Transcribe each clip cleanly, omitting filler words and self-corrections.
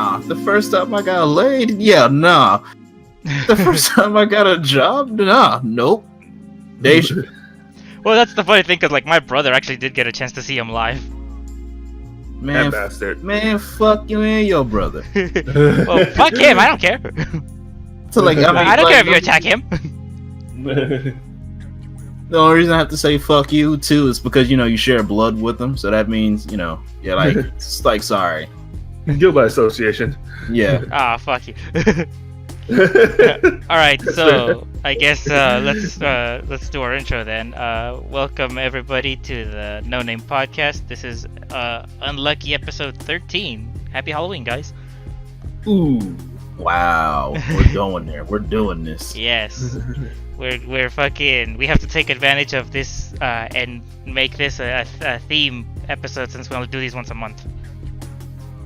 Nah. The first time I got laid, yeah, nah. The first time I got a job, nah, nope. Well, that's the funny thing, because like my brother actually did get a chance to see him live. Man, bastard. Man, fuck you and your brother. Well, fuck him. I don't care. So like, I don't care if you attack him. The only reason I have to say fuck you too is because you share blood with them, so that means you're like it's like sorry. Guilt by association. Yeah. Ah, fuck you. All right, so I guess let's do our intro then. Welcome everybody to the No Name Podcast. This is unlucky episode 13. Happy Halloween, guys. Ooh, wow, we're going there. We're doing this. Yes, we're fucking. We have to take advantage of this and make this a theme episode since we only do these once a month.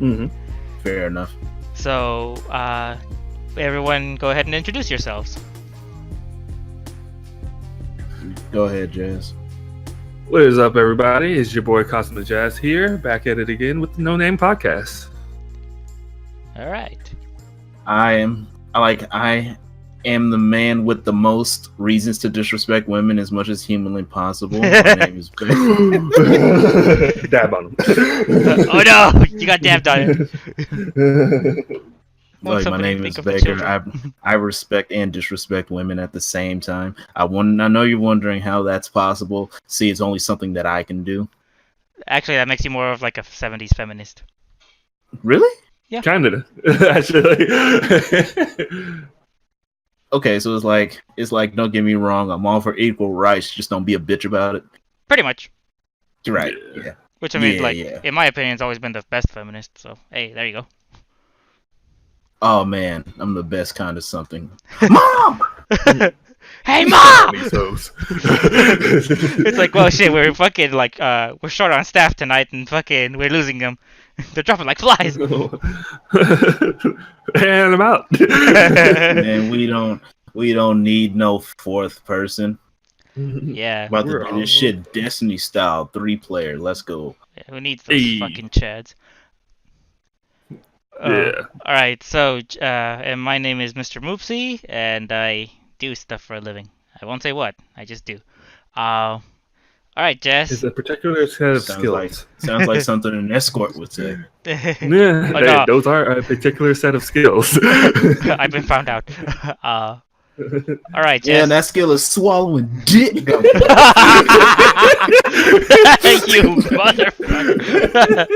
Mm-hmm. Fair enough. So, everyone, go ahead and introduce yourselves. Go ahead, Jazz. What is up, everybody? It's your boy Cosmic Jazz here, back at it again with the No Name Podcast. All right. I am the man with the most reasons to disrespect women as much as humanly possible. My name is Ben. Dab on him. Oh no, you got dabbed on it. Like, my name is Baker. I respect and disrespect women at the same time. I know you're wondering how that's possible. See, it's only something that I can do. Actually, that makes you more of like a 70s feminist. Really? Yeah. Kind of, actually. Okay, so it's like don't get me wrong, I'm all for equal rights, just don't be a bitch about it. Pretty much. Right. Yeah. Which I mean, Yeah. in my opinion, has always been the best feminist. So hey, there you go. Oh man, I'm the best kind of something. Mom! Hey, Mom! It's It's like, well, shit, we're fucking like, we're short on staff tonight, and fucking, we're losing them. They're dropping like flies. And I'm out. Man, we don't need no fourth person. Yeah. About to do this shit Destiny style, 3-player. Let's go. Yeah, who needs those fucking chads? Yeah. All right, so and my name is Mr. Moopsy, and I do stuff for a living. I won't say what. I just do. All right, Jess. It's a particular set of skills. Sounds like something an escort would say. Yeah, no. those are a particular set of skills. I've been found out. All right, Jess. Yeah, that skill is swallowing dick. You motherfucker.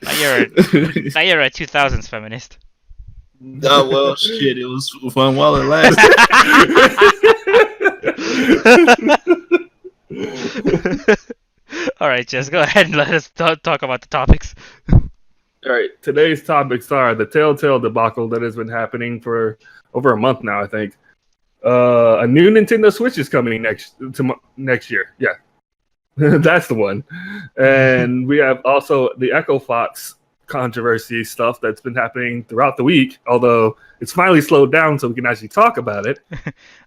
Now you're a 2000s feminist. Oh, well, shit, it was fun while it lasted. All right, Jess, go ahead and let us talk about the topics. All right, today's topics are the Telltale debacle that has been happening for over a month now, I think. A new Nintendo Switch is coming next year. Yeah, that's the one. And we have also the Echo Fox controversy stuff that's been happening throughout the week, although it's finally slowed down so we can actually talk about it.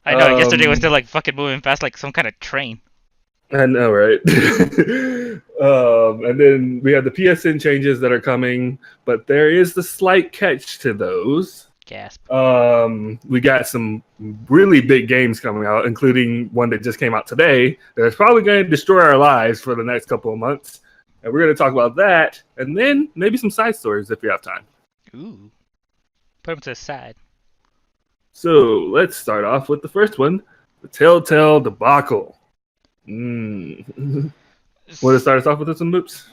I know, yesterday was still like fucking moving fast like some kind of train. I know, right? And then we have the PSN changes that are coming, but there is the slight catch to those. Gasp. We got some really big games coming out, including one that just came out today that's probably going to destroy our lives for the next couple of months. And we're going to talk about that, and then maybe some side stories if we have time. Ooh. Put them to the side. So let's start off with the first one, the Telltale debacle. Want to start us off with some moops?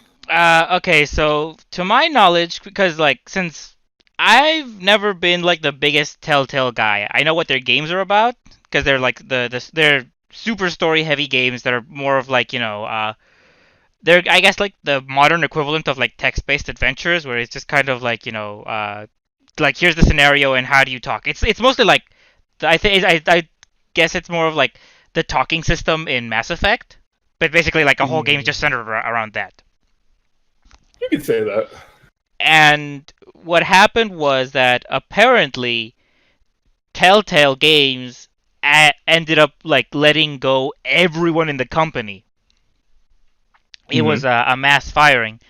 Okay, so to my knowledge, because like since I've never been like the biggest Telltale guy, I know what their games are about because they're like they're super story heavy games that are more of like they're I guess like the modern equivalent of like text based adventures where it's just kind of like like here's the scenario and how do you talk. It's mostly like I guess it's more of like the talking system in Mass Effect, but basically like a whole game is just centered around that. You can say that. And what happened was that apparently Telltale Games ended up like letting go everyone in the company. It was a mass firing.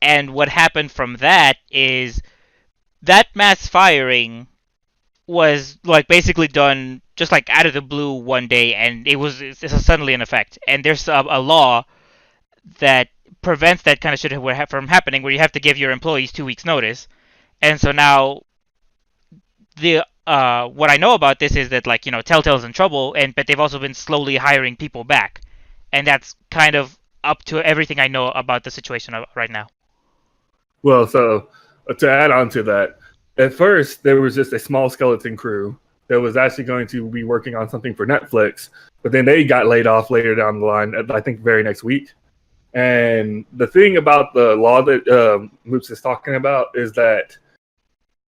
And what happened from that is that mass firing was like basically done just like out of the blue one day, and it's suddenly in effect. And there's a law that prevents that kind of shit from happening, where you have to give your employees 2 weeks notice. And so now the what I know about this is that, like, Telltale's in trouble, but they've also been slowly hiring people back, and that's kind of up to everything I know about the situation right now. Well, so to add on to that, at first there was just a small skeleton crew that was actually going to be working on something for Netflix, but then they got laid off later down the line, I think very next week. And the thing about the law that Moops is talking about is that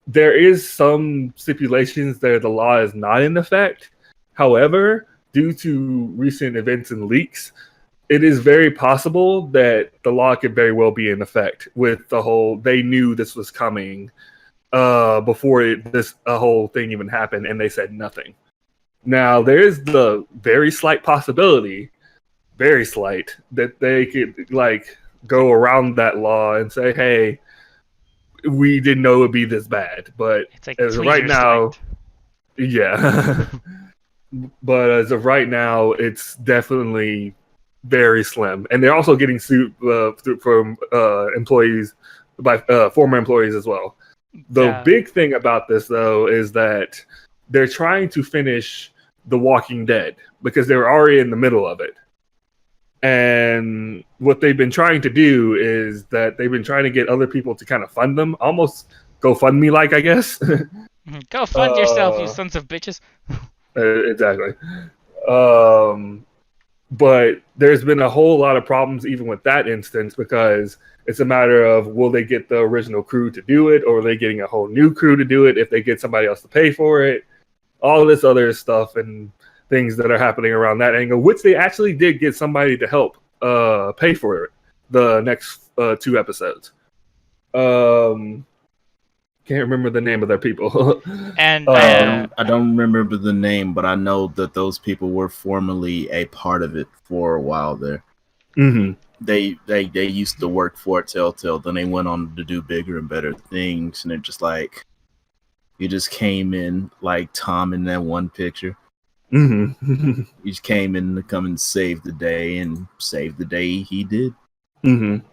there is some stipulations that the law is not in effect. However, due to recent events and leaks, it is very possible that the law could very well be in effect with the whole, they knew this was coming before this whole thing even happened, and they said nothing. Now, there is the very slight possibility, very slight, that they could like go around that law and say, hey, we didn't know it would be this bad. But it's like as of right now, yeah. But as of right now, it's definitely very slim. And they're also getting sued from employees, by former employees as well. The big thing about this, though, is that they're trying to finish The Walking Dead because they're already in the middle of it. And what they've been trying to do is that they've been trying to get other people to kind of fund them, almost GoFundMe like, I guess. Go fund yourself, you sons of bitches. Exactly. But there's been a whole lot of problems even with that instance, because it's a matter of, will they get the original crew to do it, or are they getting a whole new crew to do it if they get somebody else to pay for it? All this other stuff and things that are happening around that angle, which they actually did get somebody to help pay for it the next 2 episodes. Can't remember the name of their people. And I don't remember the name, but I know that those people were formerly a part of it for a while there. Mm-hmm. They used to work for Telltale, then they went on to do bigger and better things, and they're just like, you just came in like Tom in that one picture. Mm-hmm. He just came in to come and save the day, and save the day he did. Mm-hmm.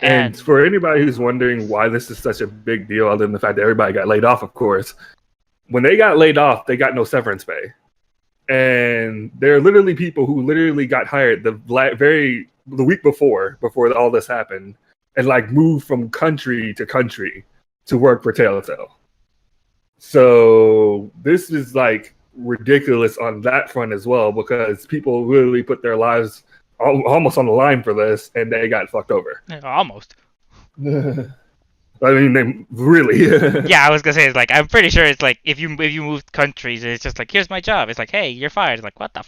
And for anybody who's wondering why this is such a big deal, other than the fact that everybody got laid off, of course, when they got laid off, they got no severance pay. And there are literally people who literally got hired the week before all this happened, and like moved from country to country to work for Telltale. So this is like ridiculous on that front as well, because people literally put their lives almost on the line for this, and they got fucked over. Almost. I mean, they really. Yeah, I was gonna say, it's like, I'm pretty sure it's like if you moved countries, it's just like, here's my job. It's like, hey, you're fired. It's like, what the?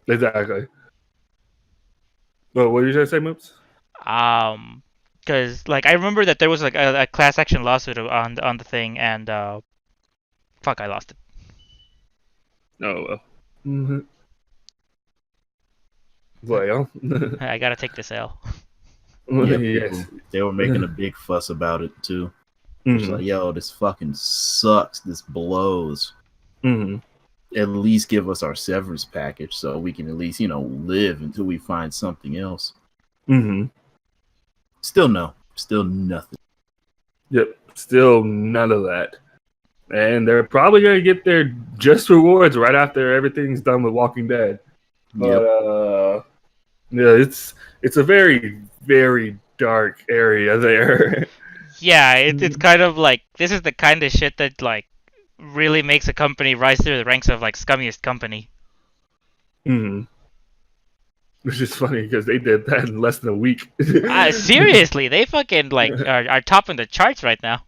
Exactly. Well, what did you say, Moops? Because like I remember that there was like a class action lawsuit on the thing, and fuck, I lost it. Oh well. Mm-hmm. Well, I gotta take this L. Yeah, yes. They were making a big fuss about it too. Mm-hmm. It's like, yo, this fucking sucks. This blows. Mm-hmm. At least give us our severance package so we can at least, live until we find something else. Mm-hmm. Still nothing. Yep, still none of that. And they're probably gonna get their just rewards right after everything's done with Walking Dead. But yeah, it's a very, very dark area there. Yeah, it's kind of like, this is the kind of shit that like really makes a company rise through the ranks of like scummiest company. Mm-hmm. Which is funny because they did that in less than a week. Seriously, they fucking like are topping the charts right now.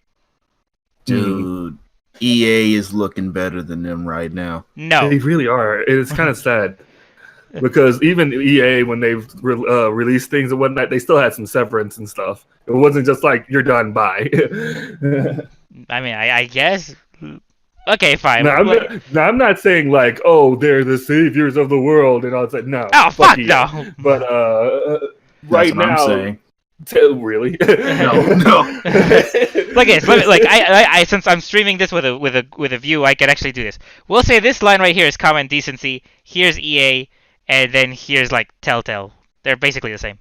Dude, EA is looking better than them right now. No, They really are. It's kind of sad. Because even EA, when they've released things and whatnot, they still had some severance and stuff. It wasn't just like, you're done, bye. I mean, I guess. Okay, fine. I'm not saying like, oh, they're the saviors of the world and all that. No. Oh, fuck EA. no. But right what I'm now, saying. really? No. Like this, I since I'm streaming this with a view, I can actually do this. We'll say this line right here is Common Decency. Here's EA, and then here's like Telltale. They're basically the same.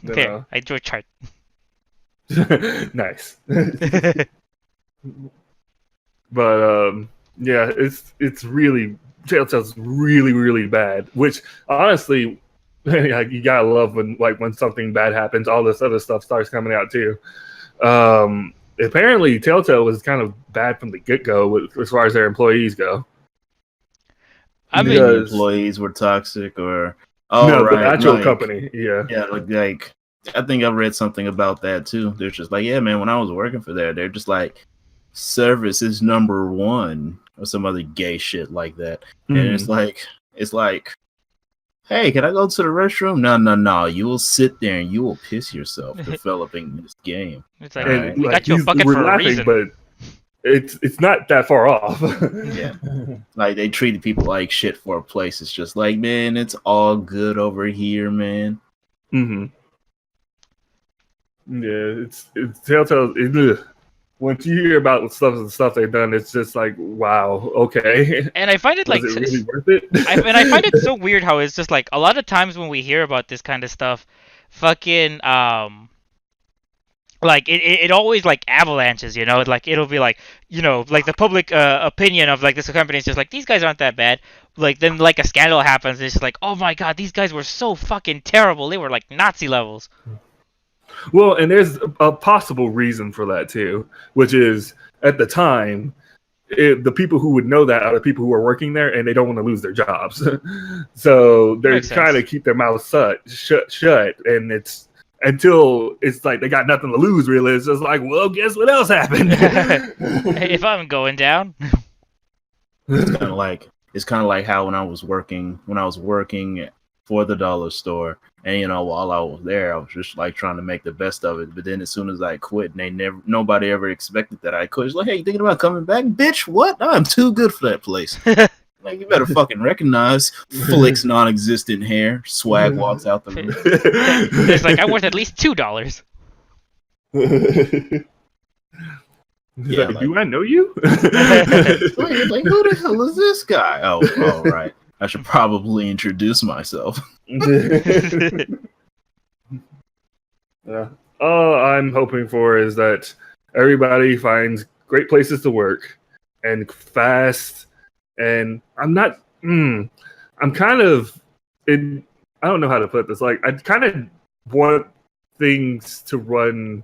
There, I drew a chart. Nice. But yeah, it's really Telltale's really bad. Which honestly, you gotta love when something bad happens, all this other stuff starts coming out too. Apparently, Telltale was kind of bad from the get go as far as their employees go. I mean, the employees were toxic, or the actual company, yeah, like I think I read something about that too. They're just like, yeah, man, when I was working for there, they're just like, service is number one, or some other gay shit like that. And it's like, hey, can I go to the restroom? No. You will sit there and you will piss yourself developing this game. It's like, right? We got you a bucket for a reason. But it's not that far off. Yeah. Like, they treated people like shit for a place. It's just like, man, it's all good over here, man. Mm-hmm. Yeah, it's Telltale. Once you hear about the stuff they've done, it's just like, wow, okay. And I find it like, is it really worth it? I find it so weird how it's just like a lot of times when we hear about this kind of stuff, fucking like it always like avalanches, you know, like it'll be like, you know, like the public opinion of like this company is just like, these guys aren't that bad. Like then like a scandal happens, and it's just like, oh my god, these guys were so fucking terrible. They were like Nazi levels. Well, and there's a possible reason for that too, which is at the time, the people who would know that are the people who are working there, and they don't want to lose their jobs. So they're trying to keep their mouths shut, and it's until it's like they got nothing to lose. Really, it's just like, well, guess what else happened? Hey, if I'm going down, it's kind of like how when I was working for the dollar store. And, you know, while I was there, I was just like trying to make the best of it. But then as soon as I quit, and nobody ever expected that I quit. It's like, hey, you thinking about coming back? Bitch, what? I'm too good for that place. Like, you better fucking recognize. Flicks non-existent hair. Swag walks out the room. It's like, I'm worth at least $2. Yeah, like, do I know you? Like, who the hell is this guy? Oh, right. I should probably introduce myself. Yeah. All I'm hoping for is that everybody finds great places to work and fast. And I'm kind of I don't know how to put this. Like, I kind of want things to run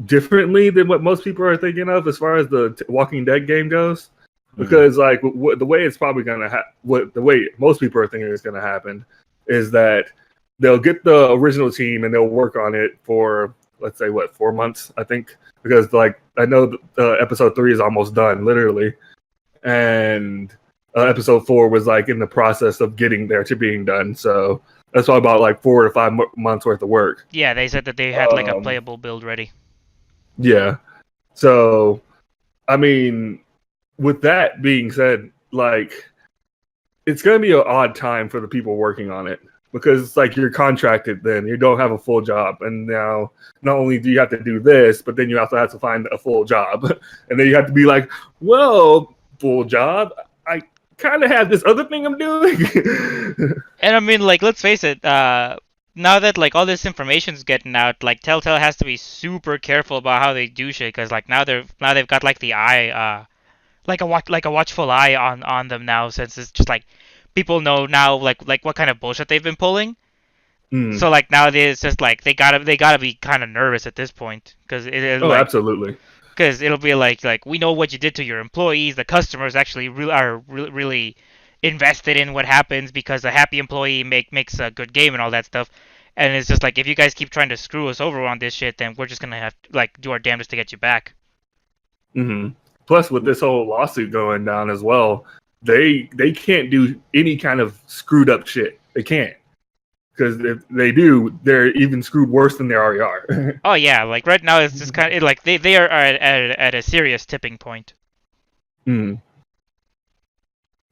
differently than what most people are thinking of as far as the Walking Dead game goes. Because like the way it's probably gonna the way most people are thinking is gonna happen is that they'll get the original team and they'll work on it for, let's say, 4 months, I think, because like I know episode 3 is almost done, literally, and episode 4 was like in the process of getting there to being done. So that's all about like 4 to 5 months worth of work. Yeah, they said that they had like a playable build ready. Yeah, so I mean, with that being said, like, it's going to be an odd time for the people working on it because it's like you're contracted, then you don't have a full job. And now not only do you have to do this, but then you also have to find a full job. And then you have to be like, well, full job, I kind of have this other thing I'm doing. And I mean, like, let's face it, now that like all this information's getting out, like Telltale has to be super careful about how they do shit, because like now they've got like the eye like a watchful eye on them now, since it's just like people know now like what kind of bullshit they've been pulling. So like now it's just like they gotta be kind of nervous at this point, because absolutely, because it'll be like we know what you did to your employees. The customers actually really invested in what happens, because a happy employee makes a good game and all that stuff. And it's just like, if you guys keep trying to screw us over on this shit, then we're just gonna have to like do our damnedest to get you back. Plus, with this whole lawsuit going down as well, they can't do any kind of screwed up shit. They can't, because if they do, they're even screwed worse than they already are. Oh yeah, like right now it's just kind of like they are at a serious tipping point. Yeah.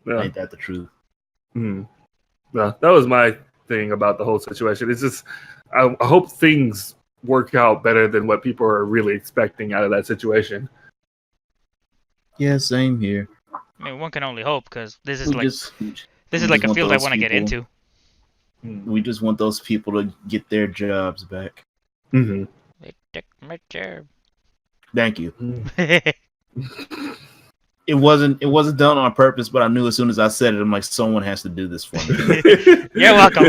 Ain't that the truth? Yeah, that was my thing about the whole situation. It's just I hope things work out better than what people are really expecting out of that situation. Yeah, same here. I mean, one can only hope because this is We like just a want field I those want to get people- into. We just want those people to get their jobs back. Mm-hmm. They took my job. Thank you. It wasn't done on purpose, but I knew as soon as I said it, I'm like, someone has to do this for me. You're welcome.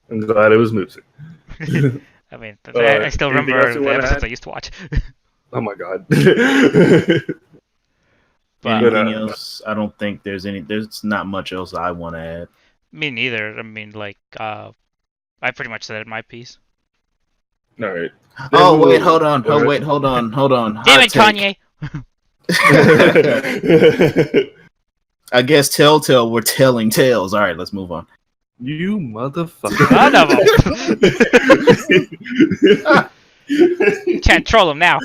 I'm glad it was Moopsy. I mean, I still anything remember else you the wanna episodes add? I used to watch. Oh my god. But Anything else? I don't think there's not much else I want to add. me neither. I mean, like, I pretty much said my piece. All right. Oh wait, hold on. Go ahead. Hold on. Damn it, Hot take. Kanye! I guess Telltale were telling tales. All right, let's move on. You motherfucker. Son of a... Can't troll him now.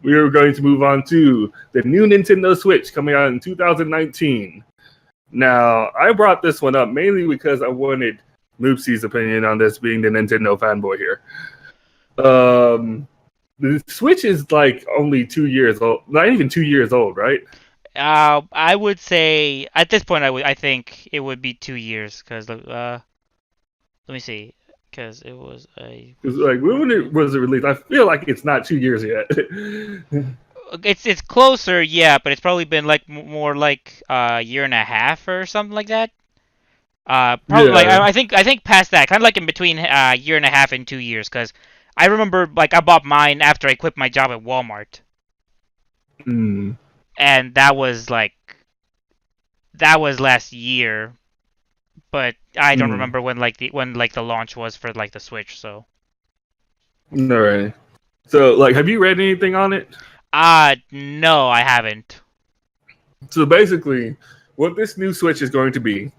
We are going to move on to the new Nintendo Switch coming out in 2019. Now, I brought this one up mainly because I wanted Moopsy's opinion on this, being the Nintendo fanboy here. The Switch is like only 2 years old, not even 2 years old, right? I would say at this point, I think it would be 2 years because let me see, because it was a. Because like when it was released, I feel like it's not 2 years yet. It's closer, yeah, but it's probably been like more like a year and a half or something like that. Probably like Yeah. I think past that, kind of like in between a year and a half and 2 years, because I remember like I bought mine after I quit my job at Walmart, Mm. and that was last year, but I don't remember when the launch was for like the Switch. So All right. So like, have you read anything on it? no, I haven't. So basically, what this new Switch is going to be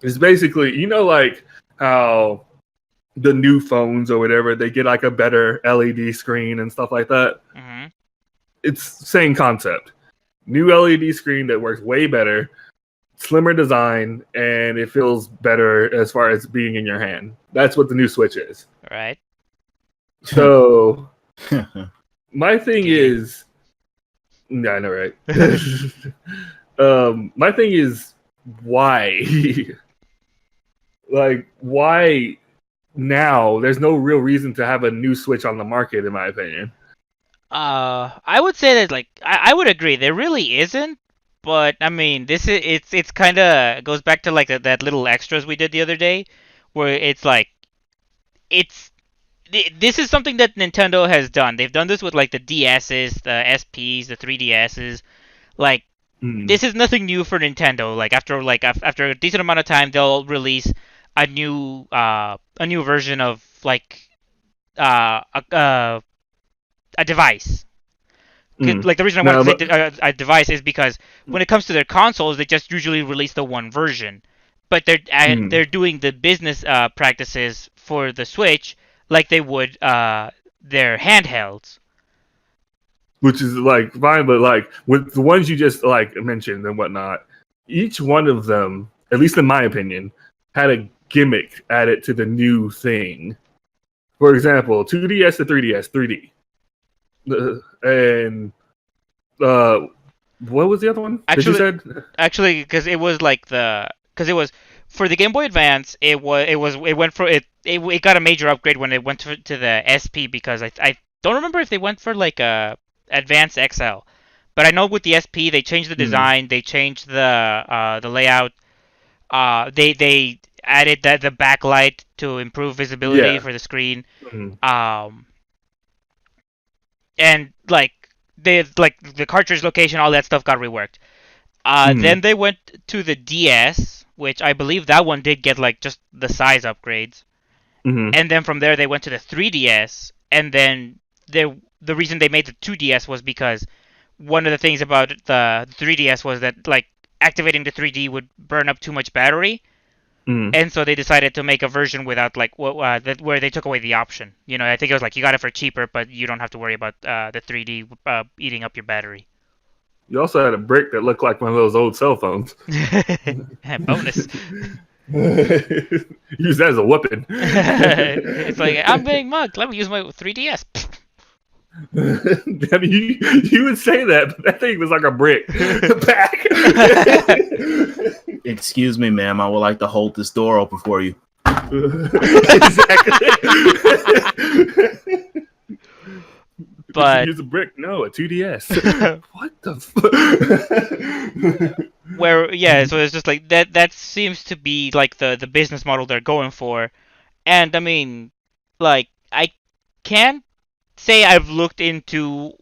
is basically, like how the new phones or whatever, they get like a better LED screen and stuff like that. Hmm. It's same concept. New LED screen that works way better, slimmer design, and it feels better as far as being in your hand. That's what the new Switch is. All right. So my thing is, yeah, I know, right? My thing is, why? Like, why now? There's no real reason to have a new Switch on the market, in my opinion. I would say that like I would agree there really isn't, but I mean it's kind of goes back to like that little extras we did the other day, where it's like it's this is something that Nintendo has done. They've done this with like the DSs, the SPs, the 3DSs. Like this is nothing new for Nintendo. Like after a decent amount of time, they'll release a new version of like a device. Like the reason I want to say a device is because when it comes to their consoles, they just usually release the one version, but they're doing the business practices for the Switch like they would their handhelds. Which is like fine, but like with the ones you just like mentioned and whatnot, each one of them, at least in my opinion, had a gimmick added to the new thing. For example, 2DS to 3DS, 3D. And what was the other one? Actually, because it was for the Game Boy Advance, it got a major upgrade when it went to the SP, because I don't remember if they went for like a Advance XL, but I know with the SP they changed the design, they changed the layout, they added the backlight to improve visibility for the screen. And like the cartridge location, all that stuff got reworked. Then they went to the DS, which I believe that one did get like just the size upgrades. And then from there they went to the 3DS, and then the reason they made the 2DS was because one of the things about the 3DS was that like activating the 3D would burn up too much battery. And so they decided to make a version without like where they took away the option. I think it was like you got it for cheaper, but you don't have to worry about the 3D eating up your battery. You also had a brick that looked like one of those old cell phones. Bonus. Use that as a weapon. It's like, I'm being mugged. Let me use my 3DS. I mean, you would say that, but that thing was like a brick back. Excuse me, ma'am. I would like to hold this door open for you. Exactly. But use a brick? No, a 2DS. What the fuck? where, yeah, so it's just like that. That seems to be like the business model they're going for. And I mean, like, I can't say I've looked into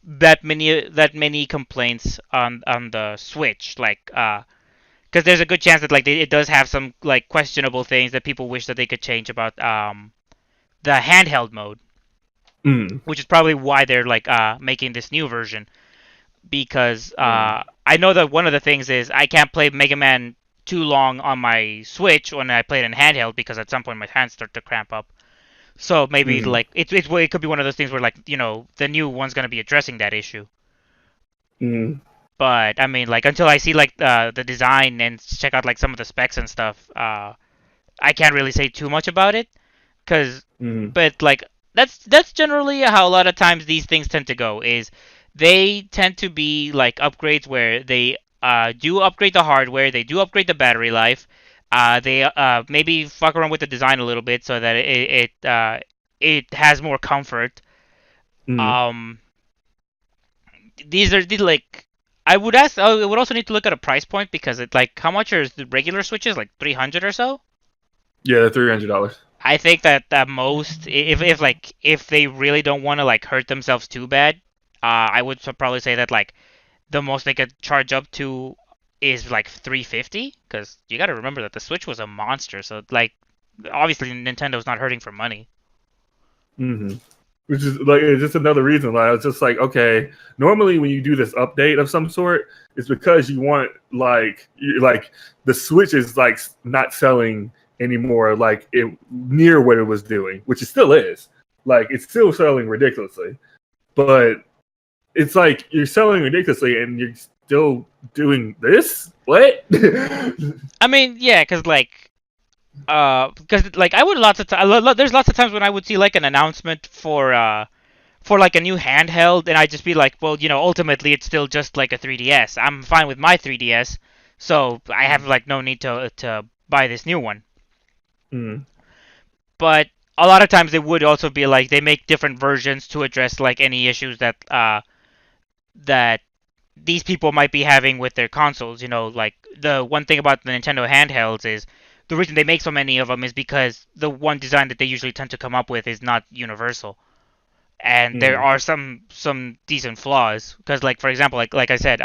that many complaints on the Switch, like because there's a good chance that like it does have some like questionable things that people wish that they could change about the handheld mode, which is probably why they're like making this new version, because I know that one of the things is I can't play Mega Man too long on my Switch when I play it in handheld, because at some point my hands start to cramp up. So maybe like it could be one of those things where, like, you know, the new one's gonna be addressing that issue. But I mean, like, until I see like the design and check out like some of the specs and stuff, I can't really say too much about it. But like that's generally how a lot of times these things tend to go. Is they tend to be like upgrades where they do upgrade the hardware, they do upgrade the battery life. They maybe fuck around with the design a little bit so that it has more comfort. Um, these like, I would ask. I would also need to look at a price point, because it, like, how much are the regular Switches? Like 300 or so. Yeah, they're $300. I think that at most, if they really don't want to like hurt themselves too bad, I would probably say that like the most they could charge up to is like 350, because you got to remember that the Switch was a monster. So like, obviously Nintendo's not hurting for money. Which is like, it's just another reason. Like, I was just like, okay, normally when you do this update of some sort, it's because you want like the Switch is like not selling anymore, like it near what it was doing, which it still is. Like, it's still selling ridiculously, but it's like you're selling ridiculously and you're still doing this. What? I mean, yeah, because like I would there's lots of times when I would see like an announcement for like a new handheld, and I'd just be like, well, you know, ultimately it's still just like a 3DS. I'm fine with my 3DS, so I have like no need to buy this new one. But a lot of times they would also be like, they make different versions to address like any issues that that these people might be having with their consoles. You know, like the one thing about the Nintendo handhelds is the reason they make so many of them is because the one design that they usually tend to come up with is not universal, and there are some decent flaws. Because, like, for example, like I said,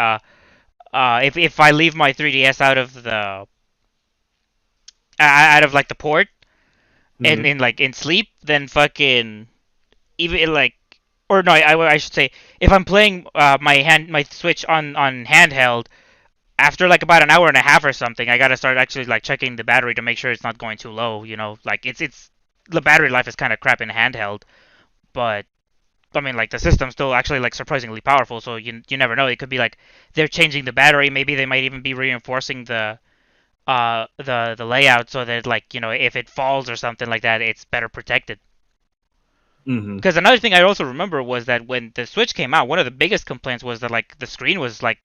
if I leave my 3DS out of like the port and in sleep, then fucking even like, or no, I should say, if I'm playing my Switch on handheld, after like about an hour and a half or something, I gotta start actually like checking the battery to make sure it's not going too low. You know, like it's the battery life is kind of crap in handheld, but I mean, like, the system's still actually like surprisingly powerful. So you never know. It could be like they're changing the battery. Maybe they might even be reinforcing the layout so that, like, you know, if it falls or something like that, it's better protected. Because another thing I also remember was that when the Switch came out, one of the biggest complaints was that like the screen was like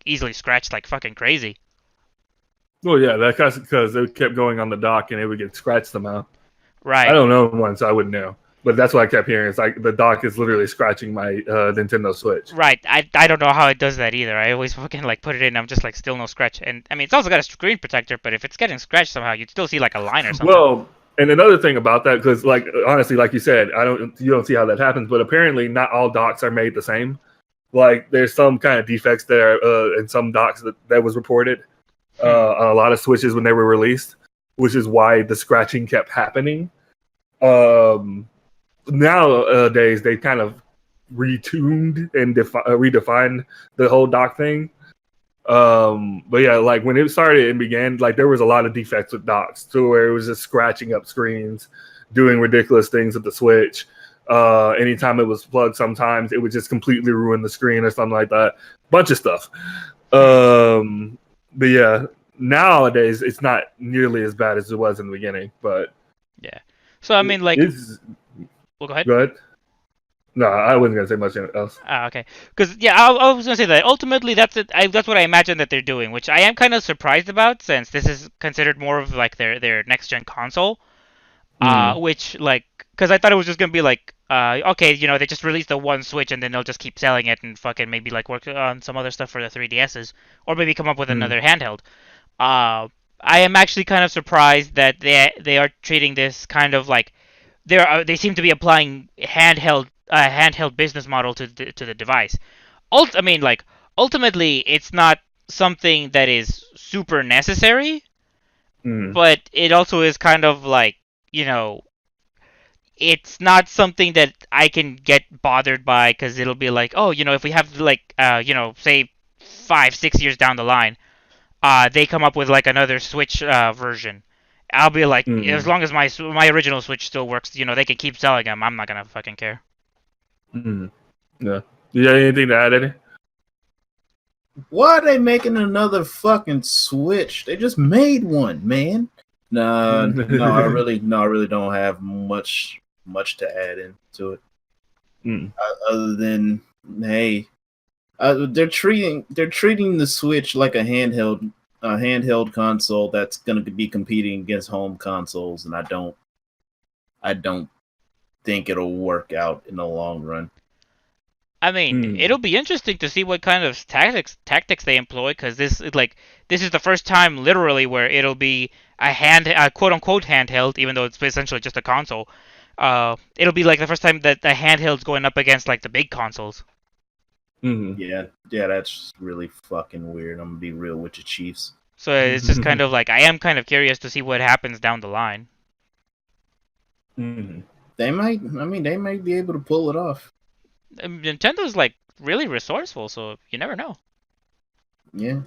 easily scratched like fucking crazy. Well, yeah, that's because it kept going on the dock and it would get scratched somehow. Right. I don't know one, so I wouldn't know. But that's what I kept hearing. It's like the dock is literally scratching my Nintendo Switch. Right. I don't know how it does that either. I always fucking like put it in. I'm just like, still no scratch. And I mean, it's also got a screen protector, but if it's getting scratched somehow, you'd still see like a line or something. Well, and another thing about that, because like honestly, like you said, you don't see how that happens. But apparently, not all docks are made the same. Like, there's some kind of defects there in some docks that was reported on a lot of Switches when they were released, which is why the scratching kept happening. Nowadays, they kind of retuned and redefined the whole dock thing. But yeah, like when it started and began, like there was a lot of defects with docks, to where it was just scratching up screens, doing ridiculous things with the Switch. Anytime it was plugged, sometimes it would just completely ruin the screen or something like that. Bunch of stuff. But yeah, nowadays it's not nearly as bad as it was in the beginning. But yeah. So I mean, like, it's well, go ahead. good. No, I wasn't gonna say much else. Okay. Because yeah, I was gonna say that ultimately that's it. That's what I imagine that they're doing, which I am kind of surprised about, since this is considered more of like their next gen console. Which like, because I thought it was just gonna be like, okay, you know, they just release the one Switch and then they'll just keep selling it and fucking maybe like work on some other stuff for the 3DSs, or maybe come up with another handheld. I am actually kind of surprised that they are treating this kind of like they seem to be applying handheld business model to the device. I mean, like, ultimately, it's not something that is super necessary, but it also is kind of like, you know, it's not something that I can get bothered by, because it'll be like, oh, you know, if we have like, you know, say 5-6 years down the line, they come up with like another Switch version. I'll be like, as long as my original Switch still works, you know, they can keep selling them. I'm not gonna fucking care. Yeah. You got anything to add, Eddie? Why are they making another fucking Switch? They just made one, man. No, I really don't have much to add into it. Other than, hey, they're treating the Switch like a handheld console that's going to be competing against home consoles, and I don't think it'll work out in the long run. I mean, it'll be interesting to see what kind of tactics they employ, because this is the first time literally where it'll be a quote unquote handheld, even though it's essentially just a console. It'll be like the first time that the handheld's going up against like the big consoles. Yeah, that's really fucking weird. I'm gonna be real with the Chiefs. So it's just kind of like, I am kind of curious to see what happens down the line. They might be able to pull it off. Nintendo's like really resourceful, so you never know. Yeah.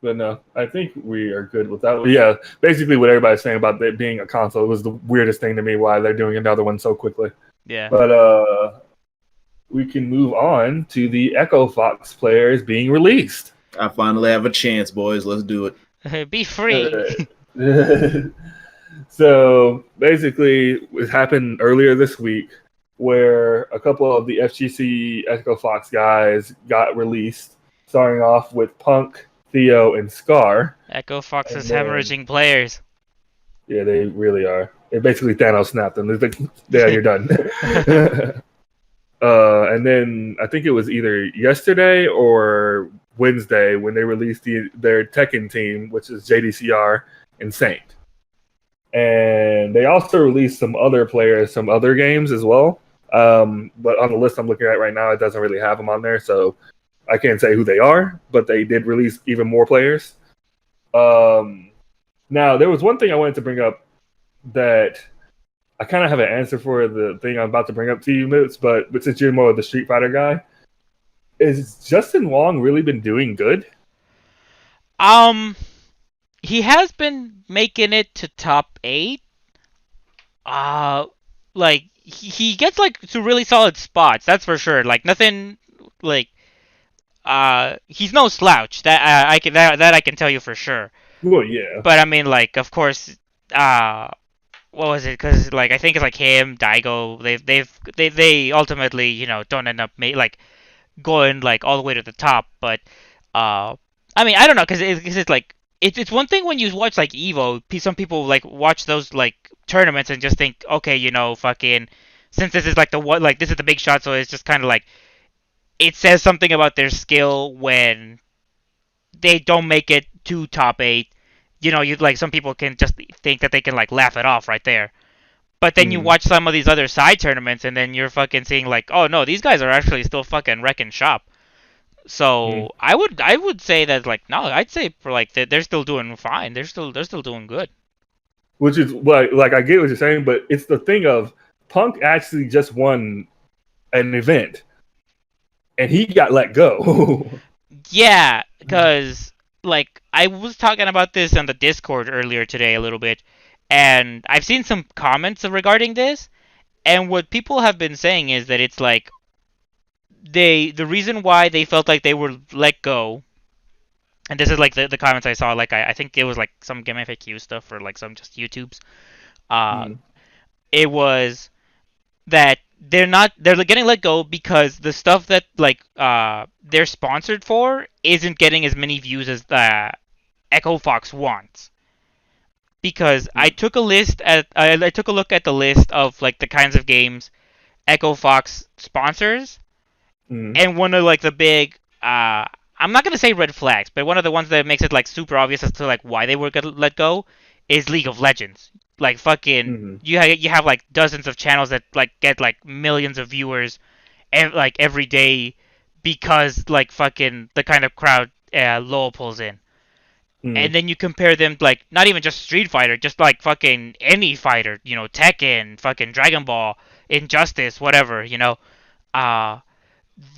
But no, I think we are good with that. But yeah, basically what everybody's saying about it being a console was the weirdest thing to me, why they're doing another one so quickly. Yeah. But we can move on to the Echo Fox players being released. I finally have a chance, boys. Let's do it. Be free. So basically, it happened earlier this week where a couple of the FGC Echo Fox guys got released, starting off with Punk, Theo, and Scar. Echo Fox is hemorrhaging players. Yeah, they really are. They basically Thanos snapped them. They're like, yeah, you're done. And then I think it was either yesterday or Wednesday when they released their Tekken team, which is JDCR and Saint. And they also released some other players, some other games as well. But on the list I'm looking at right now, it doesn't really have them on there, so I can't say who they are, but they did release even more players. Now, there was one thing I wanted to bring up that I kind of have an answer for the thing I'm about to bring up to you, Moots, but since you're more of the Street Fighter guy, is Justin Wong really been doing good? He has been making it to top 8. Like he gets like to really solid spots, that's for sure. Like nothing, like he's no slouch. That I can tell you for sure. Well, yeah. But I mean, like, of course, what was it? Because like I think it's like him, Daigo. They ultimately, you know, don't end up like going like all the way to the top. But I mean, I don't know, because it's like it's one thing when you watch like Evo. Some people like watch those like tournaments and just think, okay, you know, fucking, since this is like the one, like this is the big shot, so it's just kind of like it says something about their skill when they don't make it to top 8. You know, you like some people can just think that they can like laugh it off right there. But then you watch some of these other side tournaments, and then you're fucking seeing like, oh no, these guys are actually still fucking wrecking shop. So I would say that like, no, I'd say for like they're still doing fine. They're still doing good. Which is like I get what you're saying, but it's the thing of Punk actually just won an event, and he got let go. Yeah, because like I was talking about this on the Discord earlier today a little bit, And I've seen some comments regarding this, and what people have been saying is that it's like the reason why they felt like they were let go, and this is like the comments I saw, like I think it was like some Game FAQ stuff or like some just YouTubes. Uh, Mm. it was that they're getting let go because the stuff that like they're sponsored for isn't getting as many views as Echo Fox wants. Because I took a list at I took a look at the list of like the kinds of games Echo Fox sponsors, Mm. and one of like the big I'm not gonna say red flags, but one of the ones that makes it like super obvious as to like why they were gonna let go is League of Legends. Like fucking Mm. you have like dozens of channels that like get like millions of viewers like every day because like fucking the kind of crowd LoL pulls in. Mm. And then you compare them like not even just Street Fighter, just like fucking any fighter, Tekken, fucking Dragon Ball, Injustice, whatever, uh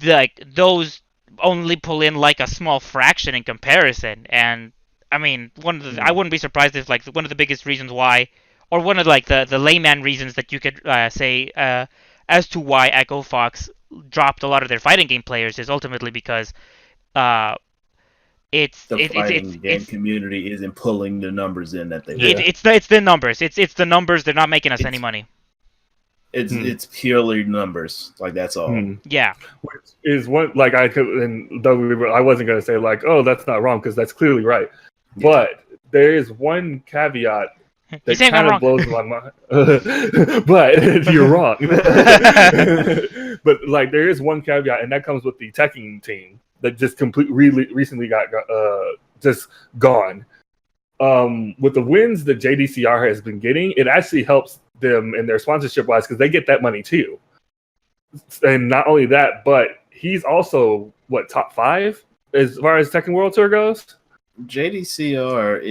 like those only pull in like a small fraction in comparison. And I mean, I Mm. wouldn't be surprised if like one of the biggest reasons why, or one of like the layman reasons that you could say as to why Echo Fox dropped a lot of their fighting game players is ultimately because uh it's The it, it's it's fighting game it's community isn't pulling the numbers in that they it, Yeah. want. it's the numbers. It's the numbers. They're not making us any It's money. Mm. it's purely numbers. Like that's all. Mm. Yeah. Which is one like I could, and though I wasn't going to say like, oh, that's not wrong because that's clearly right. Yeah. But there is one caveat You're that saying I'm kind of wrong. blows my mind. But you're wrong. But like there is one caveat, and that comes with the Tekken team that just really recently got just gone. With the wins that JDCR has been getting, it actually helps them in their sponsorship wise because they get that money too. And not only that, but he's also what top 5 as far as Tekken World Tour goes. JDCR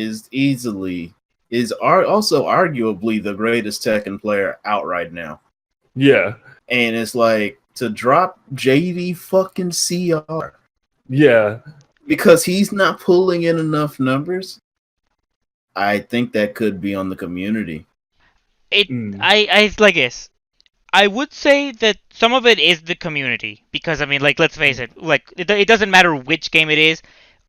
is also arguably the greatest Tekken player out right now. Yeah, And it's like to drop JD fucking CR yeah, because he's not pulling in enough numbers. I think that could be on the community. mm, I like this. I would say that some of it is the community because I mean, like, let's face it, like it doesn't matter which game it is.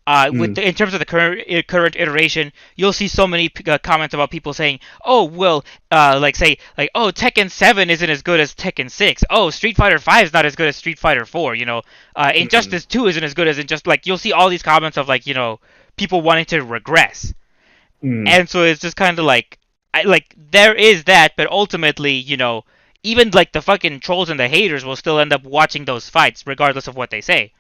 mm, In terms of the current iteration, you'll see so many comments about people saying, "Oh, well, oh, Tekken 7 isn't as good as Tekken 6. Oh, Street Fighter 5 is not as good as Street Fighter 4. mm, Injustice 2 isn't as good as like you'll see all these comments of like people wanting to regress." mm, And so it's just kind of like, there is that, but ultimately, even like the fucking trolls and the haters will still end up watching those fights regardless of what they say.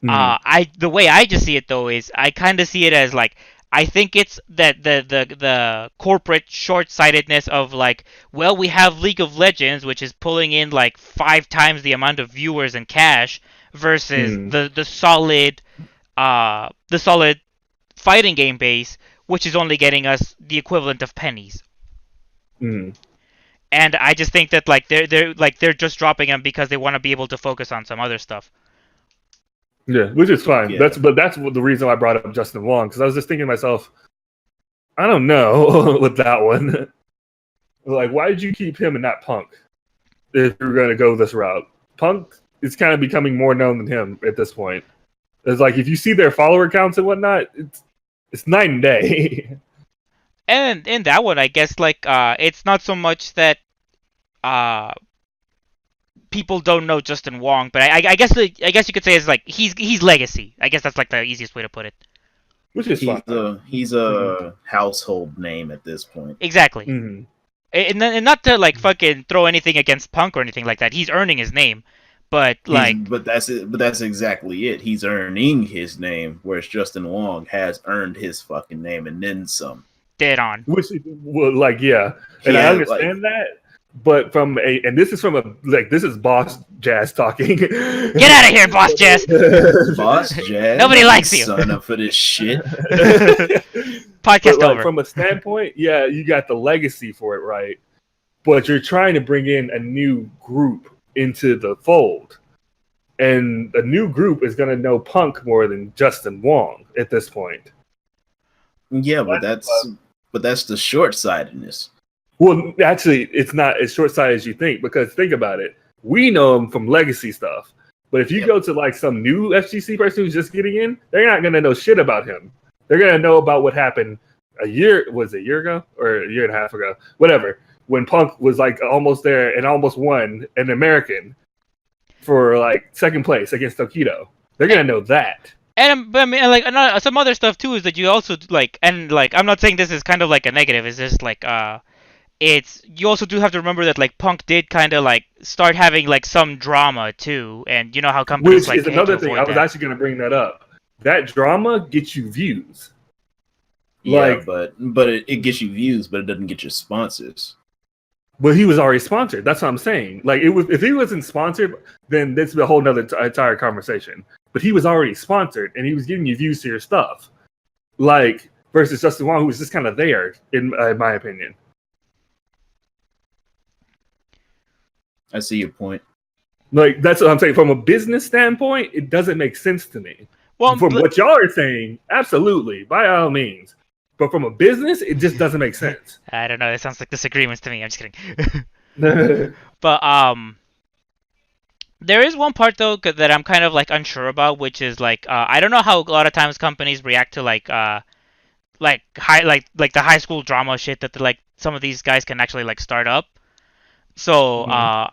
mm, The way I just see it though is I kind of see it as like I think it's that the corporate short-sightedness of like, well, we have League of Legends, which is pulling in like 5 times the amount of viewers and cash versus mm, the solid fighting game base, which is only getting us the equivalent of pennies. mm. And I just think that like they're just dropping them because they want to be able to focus on some other stuff. Yeah, which is fine. Yeah. That's the reason why I brought up Justin Wong because I was just thinking to myself, I don't know with that one. Like, why did you keep him and not Punk if you're going to go this route? Punk is kind of becoming more known than him at this point. It's like if you see their follower counts and whatnot, it's night and day. And in that one, I guess like it's not so much that uh people don't know Justin Wong, but I guess you could say it's like he's legacy. I guess that's like the easiest way to put it. Which is fine. He's Mm-hmm. a household name at this point. Exactly. Mm-hmm. And not to like fucking throw anything against Punk or anything like that. He's earning his name, but like But that's it. But that's exactly it. He's earning his name, whereas Justin Wong has earned his fucking name and then some. dead on. Which, well, like, yeah, and I understand that, but and this is from this is Boss Jazz talking. Get out of here, Boss Jazz. Boss Jazz. Nobody likes you. Sign up for this shit. Podcast But like over. from a standpoint, yeah, you got the legacy for it, right? But you're trying to bring in a new group into the fold, and a new group is going to know Punk more than Justin Wong at this point. Yeah, but But that's the short-sightedness. Well, actually, it's not as short-sighted as you think, because think about it. We know him from legacy stuff. But if you go to like some new FGC person who's just getting in, they're not going to know shit about him. They're going to know about what happened a year ago or a year and a half ago, whatever, when Punk was like almost there and almost won an American for like second place against Tokido. They're going to know that. And but I mean, like some other stuff too is that you also like, and like I'm not saying this is kind of like a negative. It's just like it's you also do have to remember that like Punk did kind of like start having like some drama too, and you know how companies Which like is another hate to thing. avoid I was that. actually going to bring that up. That drama gets you views. Yeah, Like, but it gets you views, but it doesn't get you sponsors. But he was already sponsored. That's what I'm saying. Like, it was if he wasn't sponsored, then this would be a whole nother entire conversation. But he was already sponsored, and he was giving you views to your stuff. Like versus Justin Wong, who was just kind of there, in my opinion. I see your point. Like, that's what I'm saying. From a business standpoint, it doesn't make sense to me. Well, From what y'all are saying, absolutely, by all means. But from a business, it just doesn't make sense. I don't know. It sounds like disagreements to me. I'm just kidding. But there is one part though that I'm kind of like unsure about, which is like I don't know how a lot of times companies react to like the high school drama shit that like some of these guys can actually like start up. So I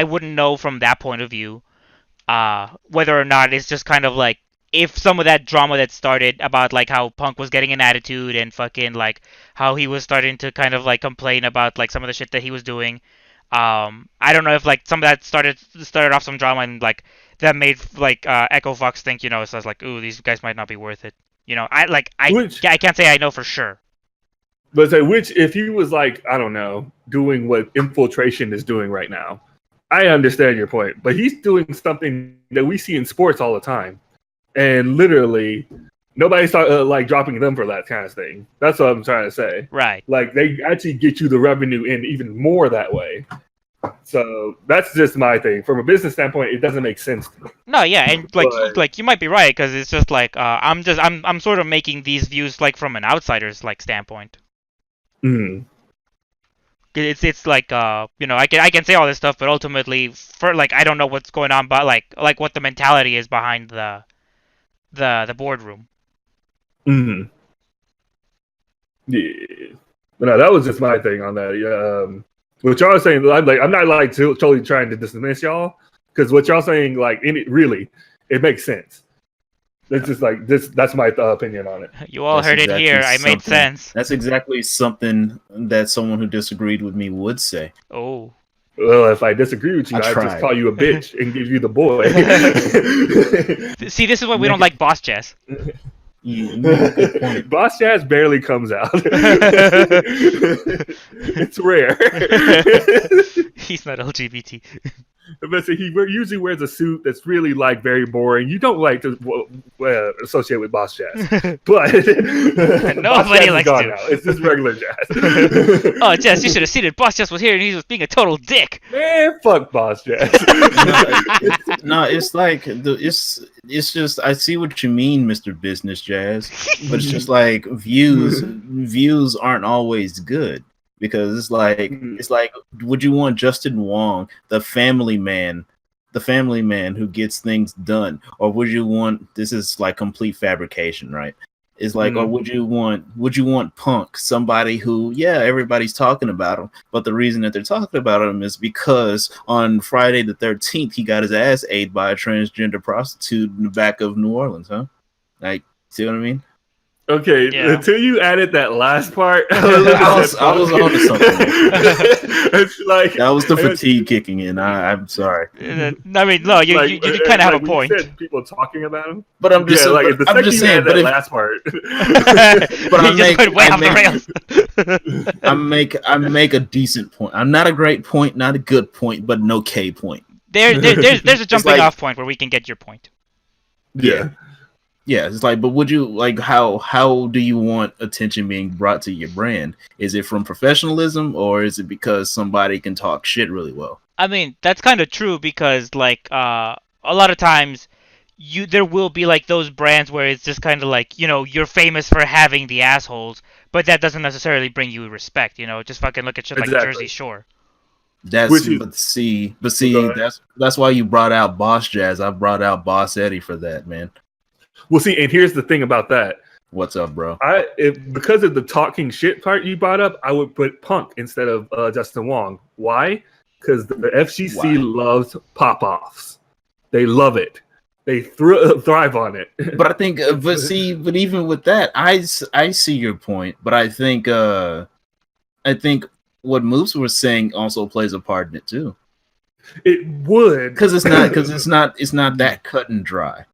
wouldn't know from that point of view whether or not it's just kind of like if some of that drama that started about like how Punk was getting an attitude and fucking like how he was starting to kind of like complain about like some of the shit that he was doing. I don't know if like some of that started off some drama and like that made like Echo Fox think, you know, so I was like, ooh, these guys might not be worth it. You know, I can't say I know for sure. But say which if he was like, I don't know, doing what Infiltration is doing right now, I understand your point. But he's doing something that we see in sports all the time. And literally nobody's like dropping them for that kind of thing. That's what I'm trying to say. Right. Like they actually get you the revenue in even more that way. So that's just my thing. From a business standpoint, it doesn't make sense to me. No, yeah, and like you might be right because it's just like I'm sort of making these views like from an outsider's like standpoint. Mm. It's like you know, I can say all this stuff, but ultimately for like I don't know what's going on, but like what the mentality is behind the boardroom. Mm-hmm. Yeah, but no, that was just my thing on that. What y'all are saying, I'm not like totally trying to dismiss y'all because what y'all saying, like, it makes sense. It's just like this. That's my opinion on it. You all heard it here. I made sense. That's exactly something that someone who disagreed with me would say. Oh. Well, if I disagree with you, I'd just call you a bitch and give you the boy. See, this is why we don't like Boss Jazz. Boss Jazz barely comes out. It's rare. He's not LGBT. But see, he usually wears a suit that's really like very boring. You don't like to associate with Boss Jazz, but nobody likes to. Now. It's just regular Jazz. Oh, Jazz, you should have seen it. Boss Jazz was here and he was being a total dick. Man, fuck Boss Jazz. No, it's like it's just I see what you mean, Mr. Business Jazz, but it's just like views aren't always good. Because it's like, would you want Justin Wong, the family man who gets things done, or would you want this is like complete fabrication, right? It's like, or would you want Punk, somebody who, yeah, everybody's talking about him, but the reason that they're talking about him is because on Friday the 13th he got his ass ate by a transgender prostitute in the back of New Orleans, huh? Like, see what I mean? Okay, until you added that last part, I was on to something. It's like that was the fatigue kicking in. I'm sorry. I mean, no, you kind of have a point. You said people talking about him, but I'm just I'm just saying. But that last part, but I make a decent point. I'm not a great point, not a good point, but an okay point. There's a jumping off point where we can get your point. Yeah. Yeah, it's like, but would you like how do you want attention being brought to your brand? Is it from professionalism or is it because somebody can talk shit really well? I mean, that's kind of true because like a lot of times there will be like those brands where it's just kind of like, you're famous for having the assholes, but that doesn't necessarily bring you respect. Just fucking look at shit like Exactly. Jersey Shore. That's Which is- but see Go ahead. that's why you brought out Boss Jazz. I brought out Boss Eddie for that, man. Well, see, and here's the thing about that. What's up, bro? Because of the talking shit part you brought up, I would put Punk instead of Justin Wong. Why? Because the FGC loves pop-offs. They love it. They thrive on it. But I think, but even with that, I see your point. But I think what Moose was saying also plays a part in it too. It would, because it's not that cut and dry.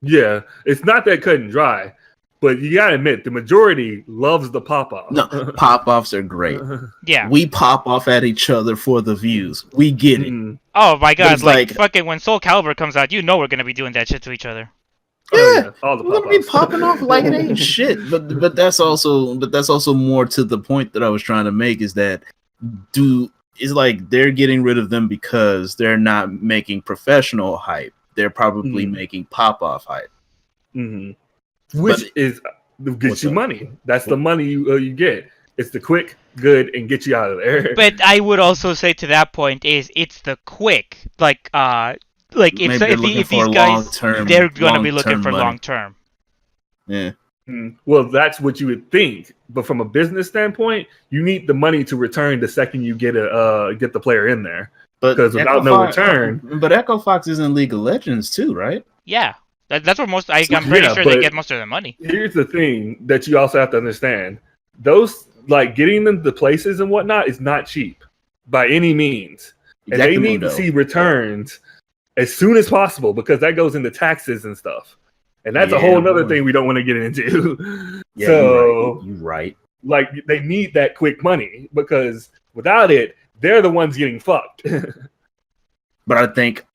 Yeah, it's not that cut and dry. But you gotta admit, the majority loves the pop-off. No, pop-offs are great. Yeah. We pop off at each other for the views. We get it. Oh my god, It's like like- fucking when Soul Calibur comes out, we're gonna be doing that shit to each other. Yeah, all the we're gonna be pop-offs. popping off like it ain't shit. But that's also more to the point that I was trying to make is that it's like they're getting rid of them because they're not making professional hype. They're probably making pop-off hype. Mm-hmm. Which gets you money. That's the money you get. It's the quick, good, and get you out of there. But I would also say to that point is it's the quick, like if these guys, they're gonna be looking for long term. Yeah. Well, that's what you would think, but from a business standpoint, you need the money to return the second you get the player in there. Because without no return, but Echo Fox is in League of Legends too, right? Yeah. That's where I'm pretty sure they get most of their money. Here's the thing that you also have to understand. Those, like, getting them to places and whatnot is not cheap by any means. And they need to see returns as soon as possible because that goes into taxes and stuff. And that's a whole other thing we don't want to get into. Yeah, so, you're right. Like, they need that quick money because without it, they're the ones getting fucked. But I think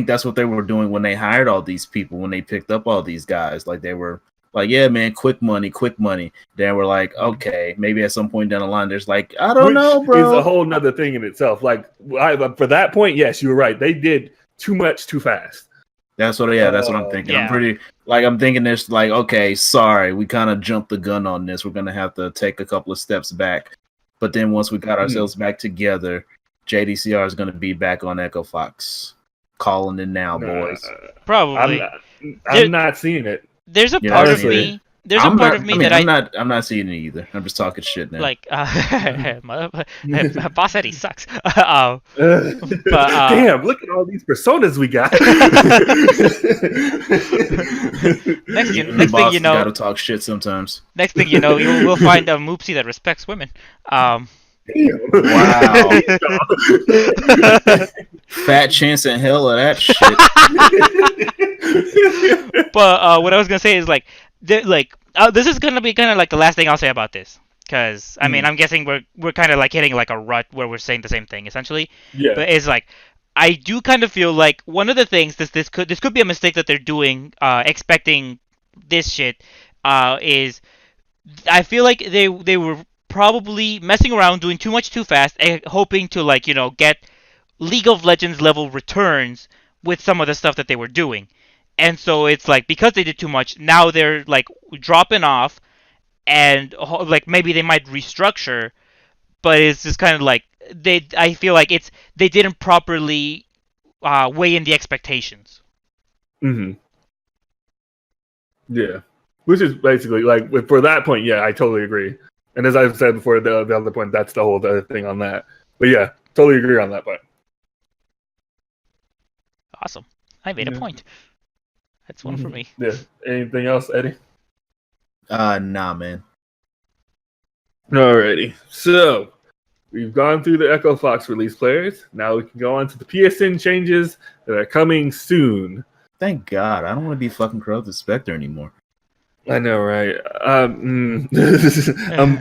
that's what they were doing when they hired all these people, when they picked up all these guys. Like, they were like, yeah, man, quick money. Then we're like, okay, maybe at some point down the line, there's like, I don't know, bro. Is a whole nother thing in itself. Like, for that point, yes, you were right. They did too much too fast. That's what I'm thinking. Yeah. I'm thinking this like, okay, sorry, we kind of jumped the gun on this. We're going to have to take a couple of steps back. But then once we got ourselves back together, JDCR is going to be back on Echo Fox. Calling in now, boys. Probably. I'm not seeing it. There's a part of me. There's a part of me that I'm not seeing it either. I'm just talking shit now. Like, Boss Eddie sucks. Damn! Look at all these personas we got. next thing you know, gotta talk shit sometimes. Next thing you know, we'll find a Moopsie that respects women. Wow. Fat chance in hell of that shit. But what I was gonna say is like this is gonna be kind of like the last thing I'll say about this, because I mean I'm guessing we're kind of like hitting like a rut where we're saying the same thing essentially. Yeah. But it's like I do kind of feel like one of the things this could be a mistake that they're doing, expecting this shit, is I feel like they were probably messing around, doing too much too fast, hoping to get League of Legends level returns with some of the stuff that they were doing. And so it's like, because they did too much, now they're like dropping off, and like maybe they might restructure, but it's just kind of like I feel like they didn't properly weigh in the expectations. Mm-hmm. Yeah, which is basically like for that point. Yeah, I totally agree. And as I've said before, the other point, that's the whole other thing on that. But yeah, totally agree on that point. Awesome. I made a point. That's one for me. Yeah. Anything else, Eddie? Nah, man. Alrighty. So we've gone through the Echo Fox release players. Now we can go on to the PSN changes that are coming soon. Thank God. I don't want to be fucking Crow the Spectre anymore. I know, right? I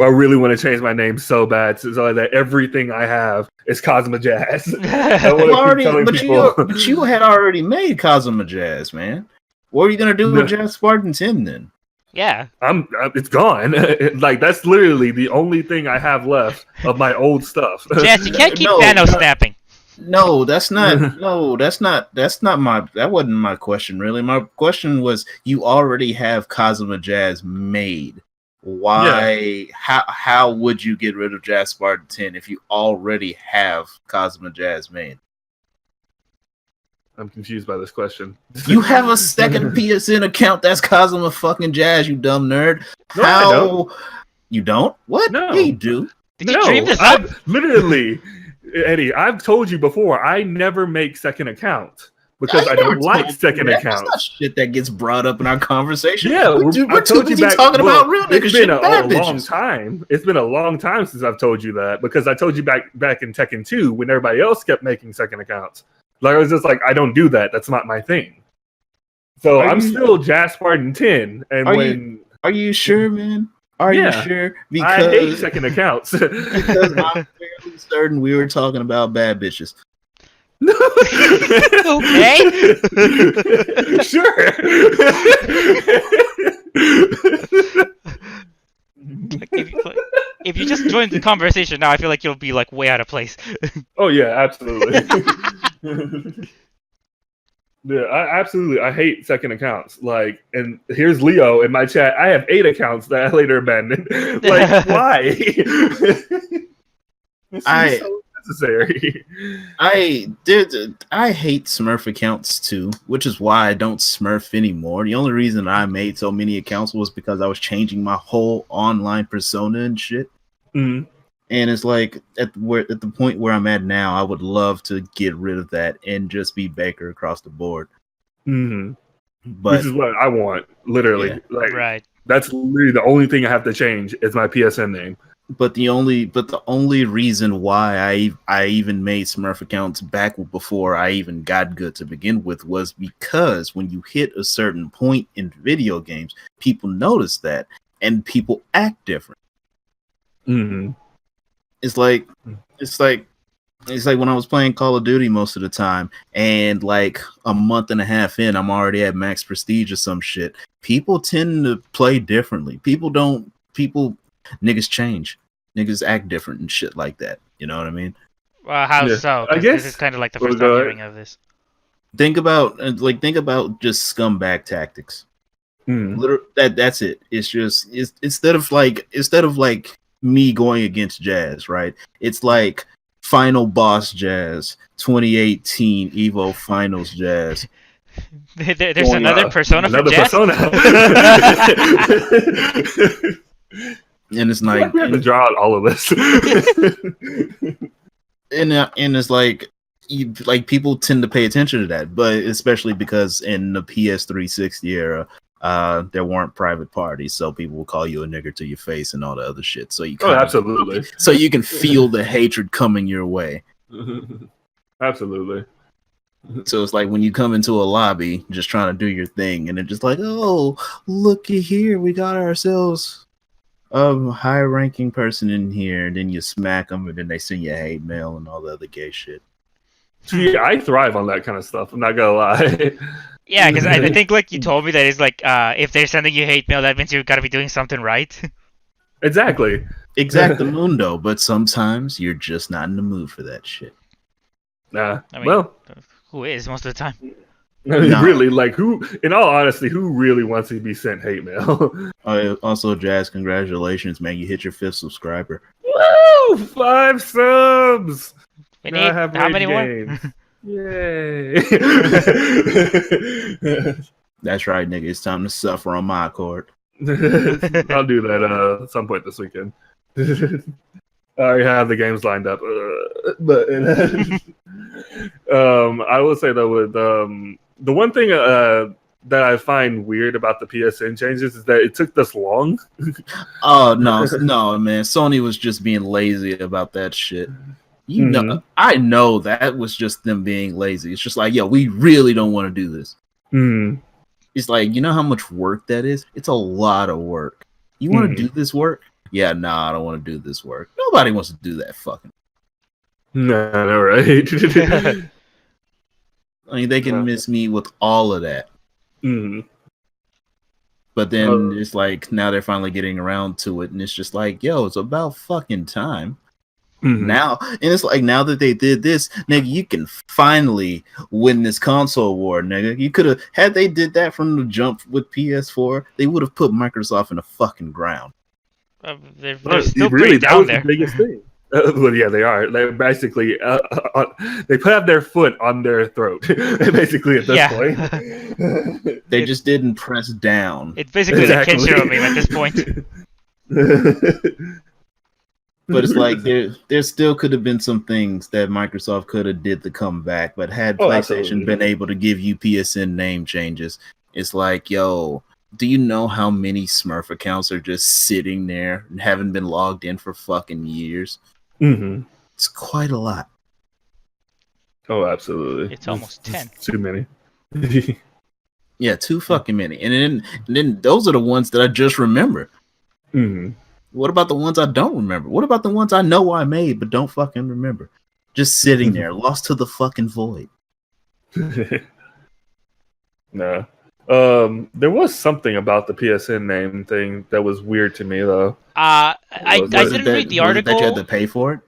really want to change my name so bad so that everything I have is Cosmo Jazz. You had already made Cosmo Jazz, man. What are you gonna do with Jazz Spartan Tim then? Yeah, it's gone. Like, that's literally the only thing I have left of my old stuff. Jazz, you can't keep Thanos snapping. No, that's not. No, that's not. That's not my. That wasn't my question. Really, my question was: you already have Kazuma Jazz made. Why? How would you get rid of Jazz Spartan 10 if you already have Kazuma Jazz made? I'm confused by this question. You have a second PSN account that's Kazuma fucking Jazz, you dumb nerd. No, I don't. You don't? What? No. Yeah, you do. Did you dream this up? Literally, Eddie, I've told you before, I never make second accounts because I don't like second accounts. That's not shit that gets brought up in our conversation. Yeah, we're too busy talking about real nigga it's shit. Been a long time. It's been a long time since I've told you that because I told you back in Tekken 2 when everybody else kept making second accounts. Like I was just like, I don't do that. That's not my thing. So I'm still Jazz Spartan 10. And are you sure, man? Are you sure? Because I hate second accounts. Because I'm fairly certain we were talking about bad bitches. Okay. Sure. If you just joined the conversation now, I feel like you'll be like way out of place. Oh yeah, absolutely. Yeah, I hate second accounts. Like, and here's Leo in my chat. I have 8 accounts that I later abandoned. Like, why? This is so necessary. I hate Smurf accounts too, which is why I don't Smurf anymore. The only reason I made so many accounts was because I was changing my whole online persona and shit. Mm-hmm. And it's like at the point where I'm at now, I would love to get rid of that and just be Baker across the board. Mm-hmm. But this is what I want, literally. Yeah. Like, right. That's literally the only thing I have to change is my PSN name. But the only reason why I even made Smurf accounts back before I even got good to begin with was because when you hit a certain point in video games, people notice that and people act different. Mm-hmm. It's like when I was playing Call of Duty most of the time, and like a month and a half in, I'm already at max prestige or some shit. People tend to play differently. Niggas change. Niggas act different and shit like that. You know what I mean? Well, how so? I guess this is kind of like the first time hearing of this. Think about just scumbag tactics. That's it. It's instead of like me going against Jazz, right? It's like Final Boss Jazz, 2018 Evo Finals Jazz. There's another persona for Jazz? And it's like we have to draw out all of this. and it's like people tend to pay attention to that, but especially because in the PS360 era, there weren't private parties, so people will call you a nigger to your face and all the other shit. So you absolutely. So you can feel the hatred coming your way. Absolutely. So it's like when you come into a lobby just trying to do your thing, and they're just like, "Oh, looky here, we got ourselves a high-ranking person in here." And then you smack them, and then they send you hate mail and all the other gay shit. See, I thrive on that kind of stuff. I'm not gonna lie. Yeah, because I think like you told me that it's like if they're sending you hate mail, that means you gotta be doing something right. Exactly. Exactamundo, but sometimes you're just not in the mood for that shit. Nah. I mean, well, who is most of the time? Really, like who? In all honesty, who really wants to be sent hate mail? Also, Jazz, congratulations, man! You hit your 5th subscriber. Woo! 5 subs. We need how many more? Yay! That's right, nigga. It's time to suffer on my accord. I'll do that at some point this weekend. I already have the games lined up, but I will say though, with the one thing that I find weird about the PSN changes is that it took this long. Oh no, man! Sony was just being lazy about that shit. You know, I know that was just them being lazy. It's just like, yo, we really don't want to do this. It's like, you know how much work that is? It's a lot of work. You want to do this work? Yeah, nah, I don't want to do this work. Nobody wants to do that fucking. No, right? I mean, they can miss me with all of that. But then it's like, now they're finally getting around to it, and it's just like, yo, it's about fucking time. Now, and it's like now that they did this, nigga, you can finally win this console war, nigga. You could have had they did that from the jump with PS4, they would have put Microsoft in the fucking ground. They're still really, pretty that down was there. the biggest thing. Well, yeah, they are. They're basically they have their foot on their throat, basically at this point. They just didn't press down. It's basically the Kenshiro meme at this point. But it's like there still could have been some things that Microsoft could have did to come back, but had PlayStation been able to give you PSN name changes, it's like, yo, do you know how many Smurf accounts are just sitting there and haven't been logged in for fucking years? It's quite a lot. Oh, absolutely. It's almost 10. Too many. Yeah, too fucking many. And then those are the ones that I just remember. What about the ones I don't remember? What about the ones I know I made but don't fucking remember? Just sitting there, lost to the fucking void. No. There was something about the PSN name thing that was weird to me, though. I didn't read the article. That you had to pay for it?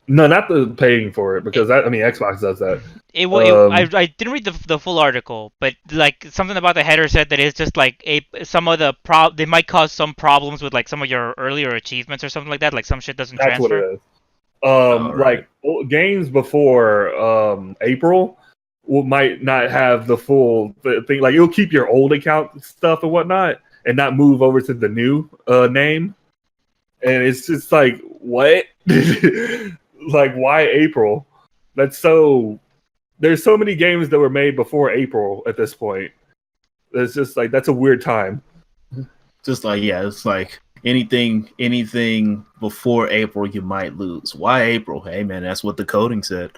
No, not the paying for it, because Xbox does that. I didn't read the full article, but like something about the header said that it's just like some of the they might cause some problems with like some of your earlier achievements or something like that. Like some shit doesn't transfer. That's what it is. Like games before April might not have the full thing. Like it'll keep your old account stuff and whatnot, and not move over to the new name. And it's just like, what? Like, why April? There's so many games that were made before April at this point. It's just like, that's a weird time. Just like, yeah, it's like anything before April you might lose. Why April? Hey man, that's what the coding said.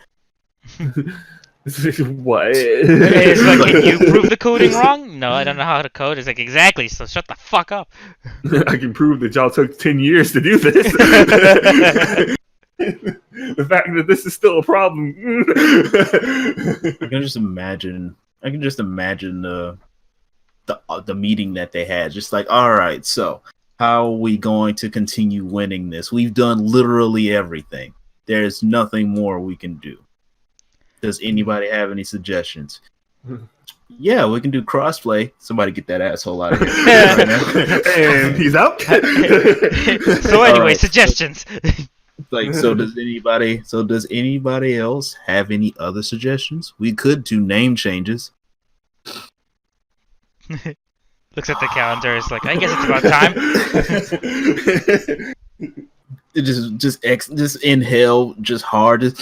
What? It's like, can you prove the coding wrong? No, I don't know how to code. It's like, exactly, so shut the fuck up. I can prove that y'all took 10 years to do this. The fact that this is still a problem. I can just imagine the meeting that they had. Just like, all right, so how are we going to continue winning this? We've done literally everything. There's nothing more we can do. Does anybody have any suggestions? Yeah, we can do crossplay. Somebody get that asshole out of here right now. And he's out. So anyway, right. Suggestions. Like, does anybody else have any other suggestions? We could do name changes. Looks at the calendar. It's like, I guess it's about time. Just inhale, just hard.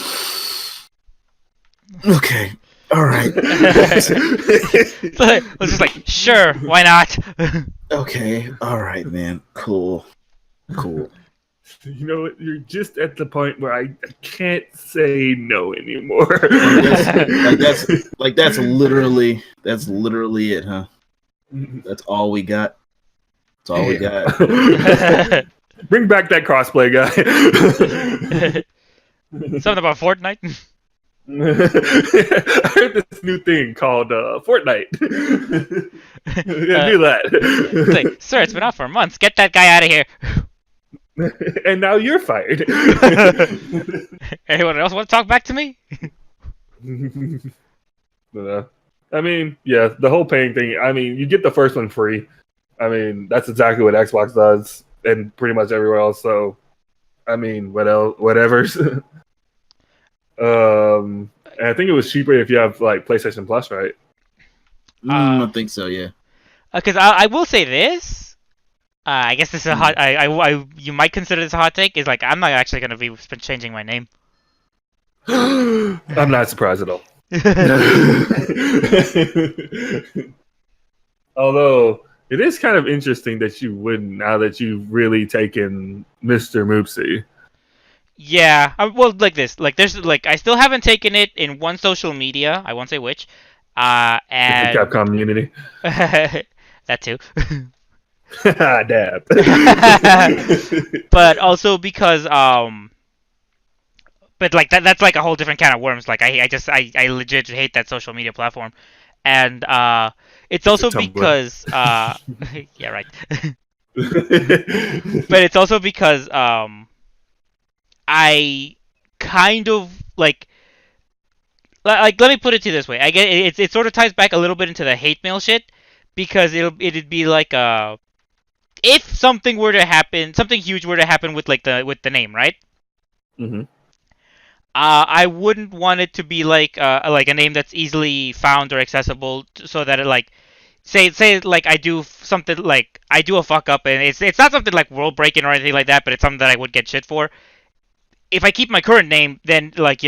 Okay. All right. Let's just like, sure, why not? Okay. All right, man. Cool. You know what? You're just at the point where I can't say no anymore. That's literally it, huh? That's all we got. That's all we got. Bring back that crossplay guy. Something about Fortnite. I heard this new thing called Fortnite. Do that. It's like, sir, it's been out for months. Get that guy out of here. And now you're fired. Anyone else want to talk back to me? I mean, yeah, the whole paying thing. I mean, you get the first one free. I mean, that's exactly what Xbox does, and pretty much everywhere else. So, I mean, what else? Whatever's. And I think it was cheaper if you have like PlayStation Plus, right? I think so, yeah. Because I will say this. I guess this is a hot. You might consider this a hot take. Is like, I'm not actually going to be changing my name. I'm not surprised at all. Although it is kind of interesting that you wouldn't, now that you've really taken Mr. Moopsy. Yeah, well, like this, like there's, like I still haven't taken it in one social media. I won't say which. And the Capcom community. That too. Dab. But also because but like that's like a whole different kind of worms. Like I legit hate that social media platform, and it's also because yeah, right. But it's also because I kind of like let me put it to you this way. I get it sort of ties back a little bit into the hate mail shit because it'd be like if something were to happen, something huge were to happen with the name, right? Mm-hmm. I wouldn't want it to be like a name that's easily found or accessible, so that it like say like I do something like I do a fuck up and it's not something like world breaking or anything like that, but it's something that I would get shit for. If I keep my current name, then like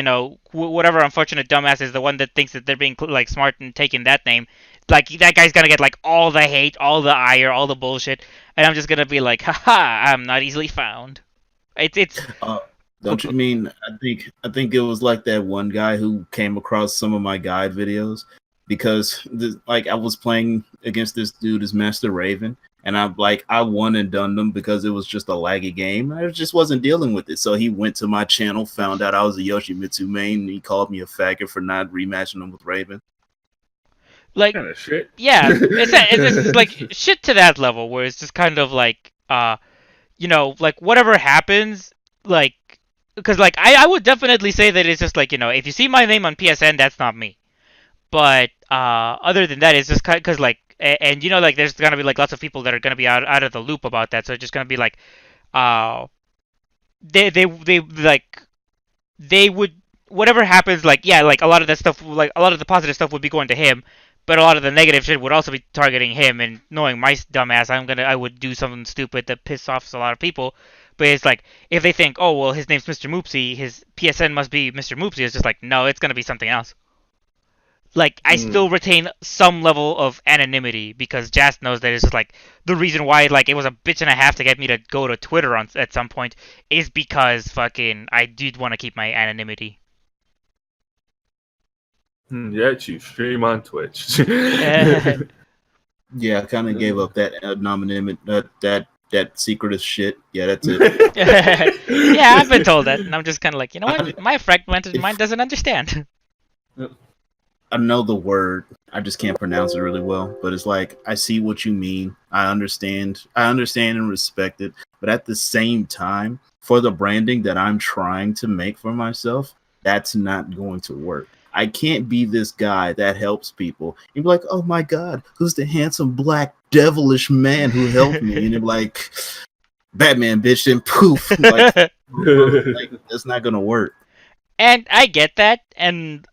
whatever unfortunate dumbass is the one that thinks that they're being like smart and taking that name, like that guy's gonna get like all the hate, all the ire, all the bullshit, and I'm just gonna be like, haha, I'm not easily found. It's Don't you mean I think it was like that one guy who came across some of my guide videos because like I was playing against this dude as Master Raven and I won and done them because it was just a laggy game. I just wasn't dealing with it. So he went to my channel, found out I was a Yoshimitsu main, and he called me a faggot for not rematching him with Raven. like Kind of shit. yeah, it's like shit to that level where it's just kind of like like whatever happens, like because like I would definitely say that it's just like if you see my name on PSN, that's not me. But other than that, it's just kind because like and like there's gonna be like lots of people that are gonna be out of the loop about that, so it's just gonna be like uh they like they would whatever happens like yeah like a lot of that stuff like a lot of the positive stuff would be going to him, but a lot of the negative shit would also be targeting him. And knowing my dumbass, I would do something stupid that piss off a lot of people. But it's like if they think, oh well, his name's Mr. Moopsy, his PSN must be Mr. Moopsy. It's just like no, it's gonna be something else. Like I still retain some level of anonymity because Jast knows that it's just like the reason why like it was a bitch and a half to get me to go to Twitter at some point is because fucking I did want to keep my anonymity. Yet you stream on Twitch. Yeah, I kind of gave up that anonymity, that secretive shit. Yeah, that's it. Yeah, I've been told that, and I'm just kind of like, you know what? My fragmented mind doesn't understand. I know the word, I just can't pronounce it really well. But it's like I see what you mean. I understand and respect it. But at the same time, for the branding that I'm trying to make for myself, that's not going to work. I can't be this guy that helps people. You'd be like, oh my god, who's the handsome black devilish man who helped me? And you're like, Batman, bitch, then poof. Like that's not gonna work. And I get that, and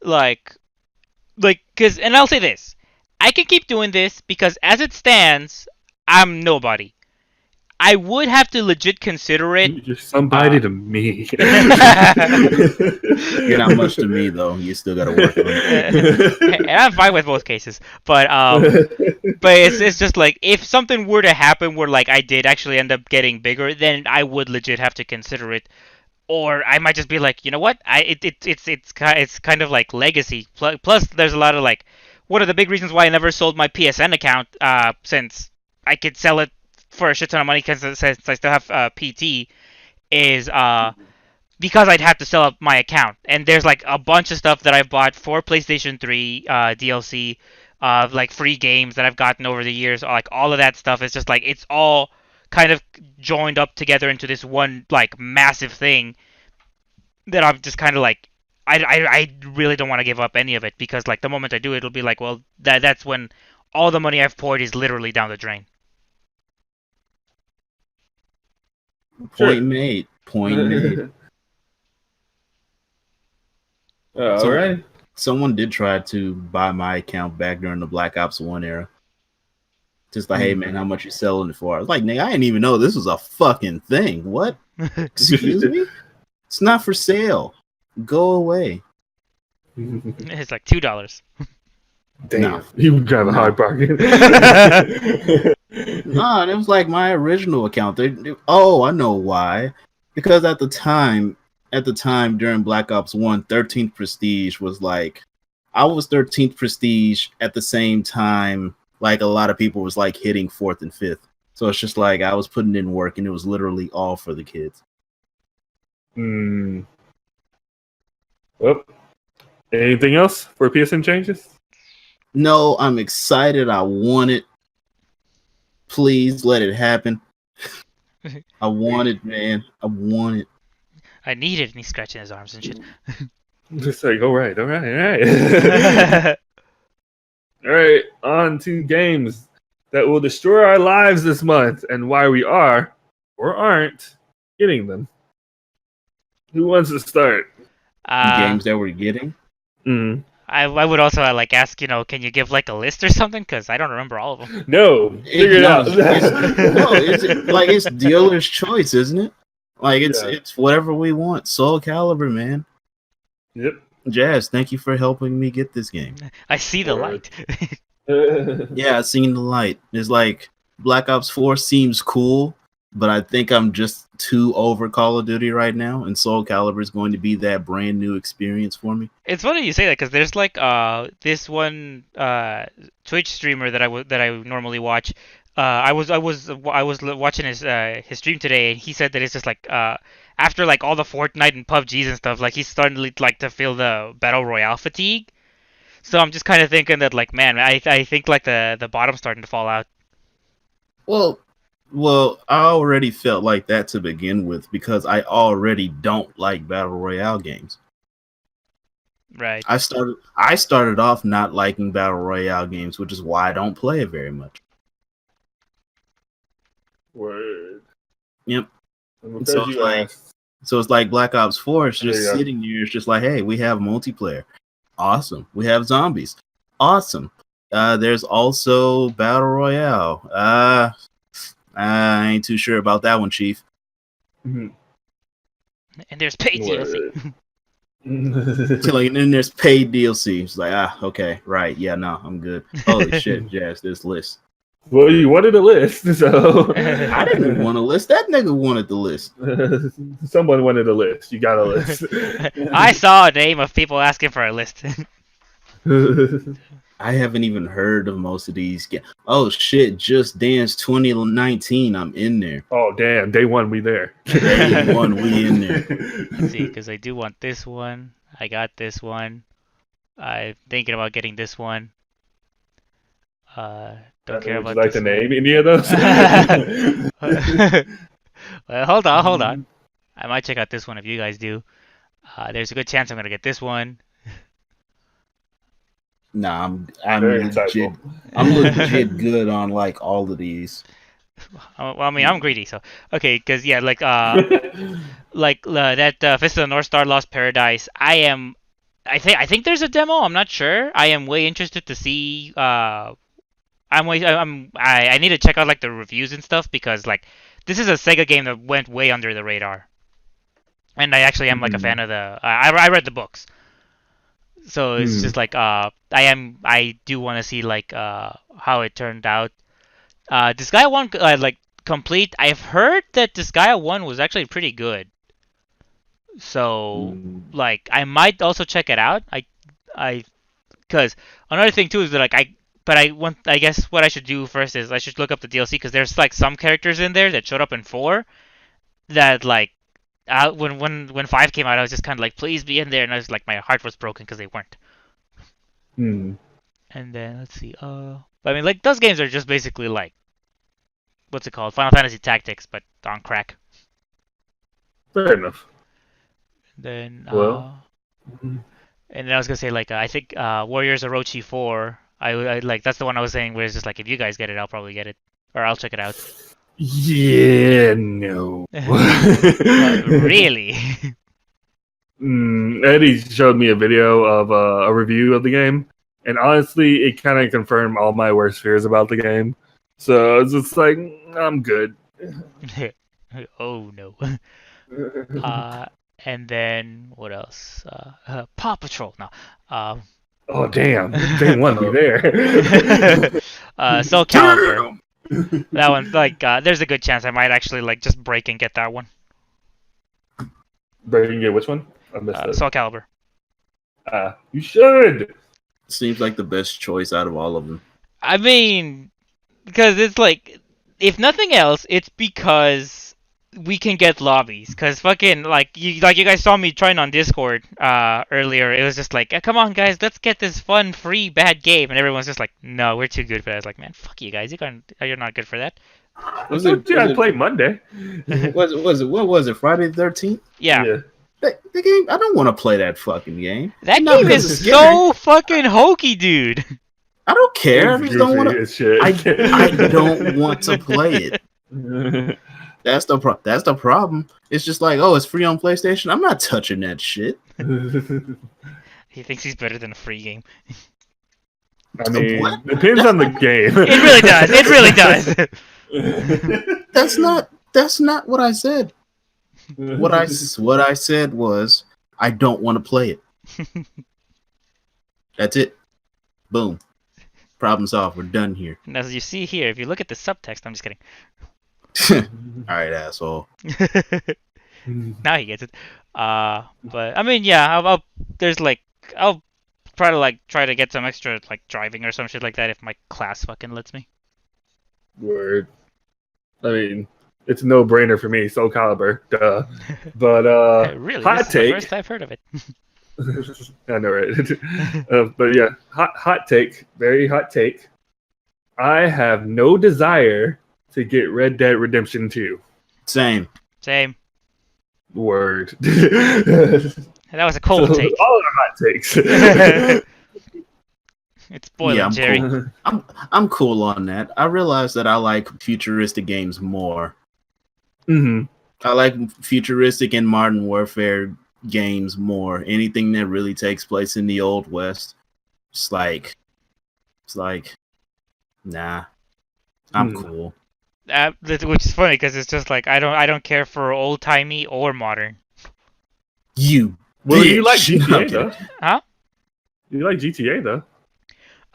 cause, and I'll say this, I can keep doing this because as it stands, I'm nobody. I would have to legit consider it. You're somebody to me. You're not much to me though. You still gotta work on it. And I'm fine with both cases, but it's just like if something were to happen where like I did actually end up getting bigger, then I would legit have to consider it. Or I might just be like, you know what? It's kind of like legacy. Plus, there's a lot of like one of the big reasons why I never sold my PSN account, since I could sell it for a shit ton of money because since I still have PT, is because I'd have to sell up my account. And there's like a bunch of stuff that I've bought for PlayStation 3 DLC, like free games that I've gotten over the years. Like all of that stuff is just like it's all kind of joined up together into this one like massive thing that I'm just kind of like I really don't want to give up any of it because like the moment I do it'll be like well that's when all the money I've poured is literally down the drain. Point made. Point made. All right. Someone did try to buy my account back during the Black Ops 1 era. Just like, hey man, how much you selling it for? I was like, nigga, I didn't even know this was a fucking thing. What? Excuse me? It's not for sale. Go away. It's like $2. Damn, No. you got a hard bargain. Nah, it was like my original account. Oh, I know why. Because at the time during Black Ops 1, 13th Prestige was like, I was 13th Prestige at the same time like a lot of people was like hitting 4th and 5th. So it's just like I was putting in work and it was literally all for the kids. Well, anything else for PSN changes? No, I'm excited. I want it. Please let it happen. I want it, man. I want it. I need it, and he's scratching his arms and shit. Just like, all right. All right, on to games that will destroy our lives this month and why we are, or aren't, getting them. Who wants to start? Games that we're getting. Mm. I would also like ask, can you give like a list or something? Because I don't remember all of them. No, figure it out. It's dealer's choice, isn't it? Like it's whatever we want. Soul Calibur, man. Yep. Jazz, thank you for helping me get this game. I see the light. Yeah, I've seen the light. It's like Black Ops 4 seems cool, but I think I'm just too over Call of Duty right now, and Soul Calibur is going to be that brand new experience for me. It's funny you say that because there's like this one Twitch streamer that I normally watch. I was watching his stream today, and he said that it's just like after like all the Fortnite and PUBGs and stuff, like he's starting to like to feel the battle royale fatigue. So I'm just kind of thinking that like, man, I think like the bottom's starting to fall out. Well, I already felt like that to begin with because I already don't like battle royale games. Right. I started off not liking battle royale games, which is why I don't play it very much. Word. Yep. So it's like Black Ops 4. It's just sitting here. It's just like, hey, we have multiplayer. Awesome. We have zombies. Awesome. There's also battle royale. I ain't too sure about that one, Chief. Mm-hmm. And there's paid DLC. And then there's paid DLC. It's like, okay, right, yeah, no, I'm good. Holy shit, Jazz, this list. Well, you wanted a list, so I didn't want a list. That nigga wanted the list. Someone wanted a list. You got a list. I saw a name of people asking for a list. I haven't even heard of most of these games. Oh shit, Just Dance 2019. I'm in there. Oh damn, day one we there. Day one we in there. Let's see, because I do want this one. I got this one. I'm thinking about getting this one. Don't care about. Would you like to name any of those? Well, hold on. I might check out this one if you guys do. There's a good chance I'm gonna get this one. Nah, I'm legit good on like all of these. Well, I mean, I'm greedy, so okay. Because yeah, like that Fist of the North Star Lost Paradise. I think there's a demo. I'm not sure. I am way interested to see. I need to check out like the reviews and stuff because like this is a Sega game that went way under the radar, and I actually am like a fan of the. I read the books, so it's just like I do want to see like how it turned out. Disgaea 1 like complete. I've heard that Disgaea 1 was actually pretty good, so like I might also check it out. I because another thing too is that like I guess what I should do first is I should look up the DLC because there's like some characters in there that showed up in 4 that like when 5 came out I was just kind of like please be in there and I was like my heart was broken because they weren't. And then let's see I mean like those games are just basically like what's it called, Final Fantasy Tactics but on crack. Fair enough. Then and then I was gonna say like I think Warriors Orochi 4. I like that's the one I was saying where it's just like if you guys get it, I'll probably get it or I'll check it out. Yeah, no. Really? Eddie showed me a video of a review of the game, and honestly, it kind of confirmed all my worst fears about the game. So it's just like I'm good. Oh no. And then what else? Paw Patrol. No. Oh damn! Day one, we there. Soul Calibur. That one, like, there's a good chance I might actually like just break and get that one. Break and get which one? I missed that. Soul Calibur. You should. Seems like the best choice out of all of them. I mean, because it's like, if nothing else, it's because we can get lobbies. Because fucking like you guys saw me trying on Discord earlier. It was just like, come on guys, let's get this fun, free, bad game, and everyone's just like, no, we're too good for that. I was like, man, fuck you guys, you're not good for that. I played Monday. What was it? Friday the 13th? Yeah. The game. I don't want to play that fucking game. That Not game because is it's scary. so fucking hokey, dude. I don't care. I It's just don't want goofy to. as shit. I don't want to play it. That's the problem. It's just like, oh, it's free on PlayStation. I'm not touching that shit. He thinks he's better than a free game. I mean, What? depends on the game. It really does. It really does. That's not what I said. What I said was I don't want to play it. That's it. Boom. Problem solved. We're done here. And as you see here, if you look at the subtext, I'm just kidding. All right, asshole. Now he gets it. But I mean, yeah, I'll try to get some extra like driving or some shit like that if my class fucking lets me. Word. I mean, it's a no-brainer for me. Soul Calibur, duh. But Really, hot this is take. the first I've heard of it. I know, right? But yeah, hot take, very hot take. I have no desire to get Red Dead Redemption 2. Same. Same. Word. That was a cold take. All are hot takes. It's boiling, I'm Jerry. cool. I'm cool on that. I realize that I like futuristic games more. Mm-hmm. I like futuristic and modern warfare games more. Anything that really takes place in the old west, it's like, nah. I'm cool. Which is funny because it's just like I don't care for old timey or modern. Well, you like bitch. GTA though? Huh? You like GTA though?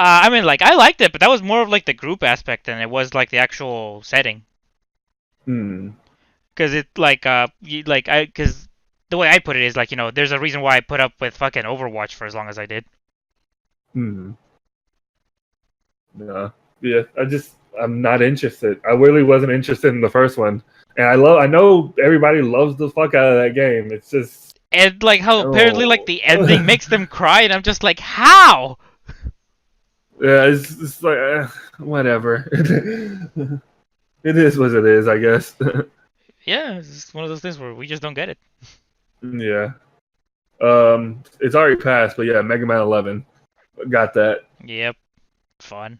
I mean, like I liked it, but that was more of like the group aspect than it was like the actual setting. Hmm. Because it because the way I put it is like there's a reason why I put up with fucking Overwatch for as long as I did. Hmm. No. Yeah. I'm not interested. I really wasn't interested in the first one, and I know everybody loves the fuck out of that game. It's just And like how apparently like the ending makes them cry, and I'm just like, how? yeah, it's like whatever. It is what it is, I guess. Yeah, it's just one of those things where we just don't get it. Yeah. It's already passed, but yeah, Mega Man 11 got that. Yep, fun.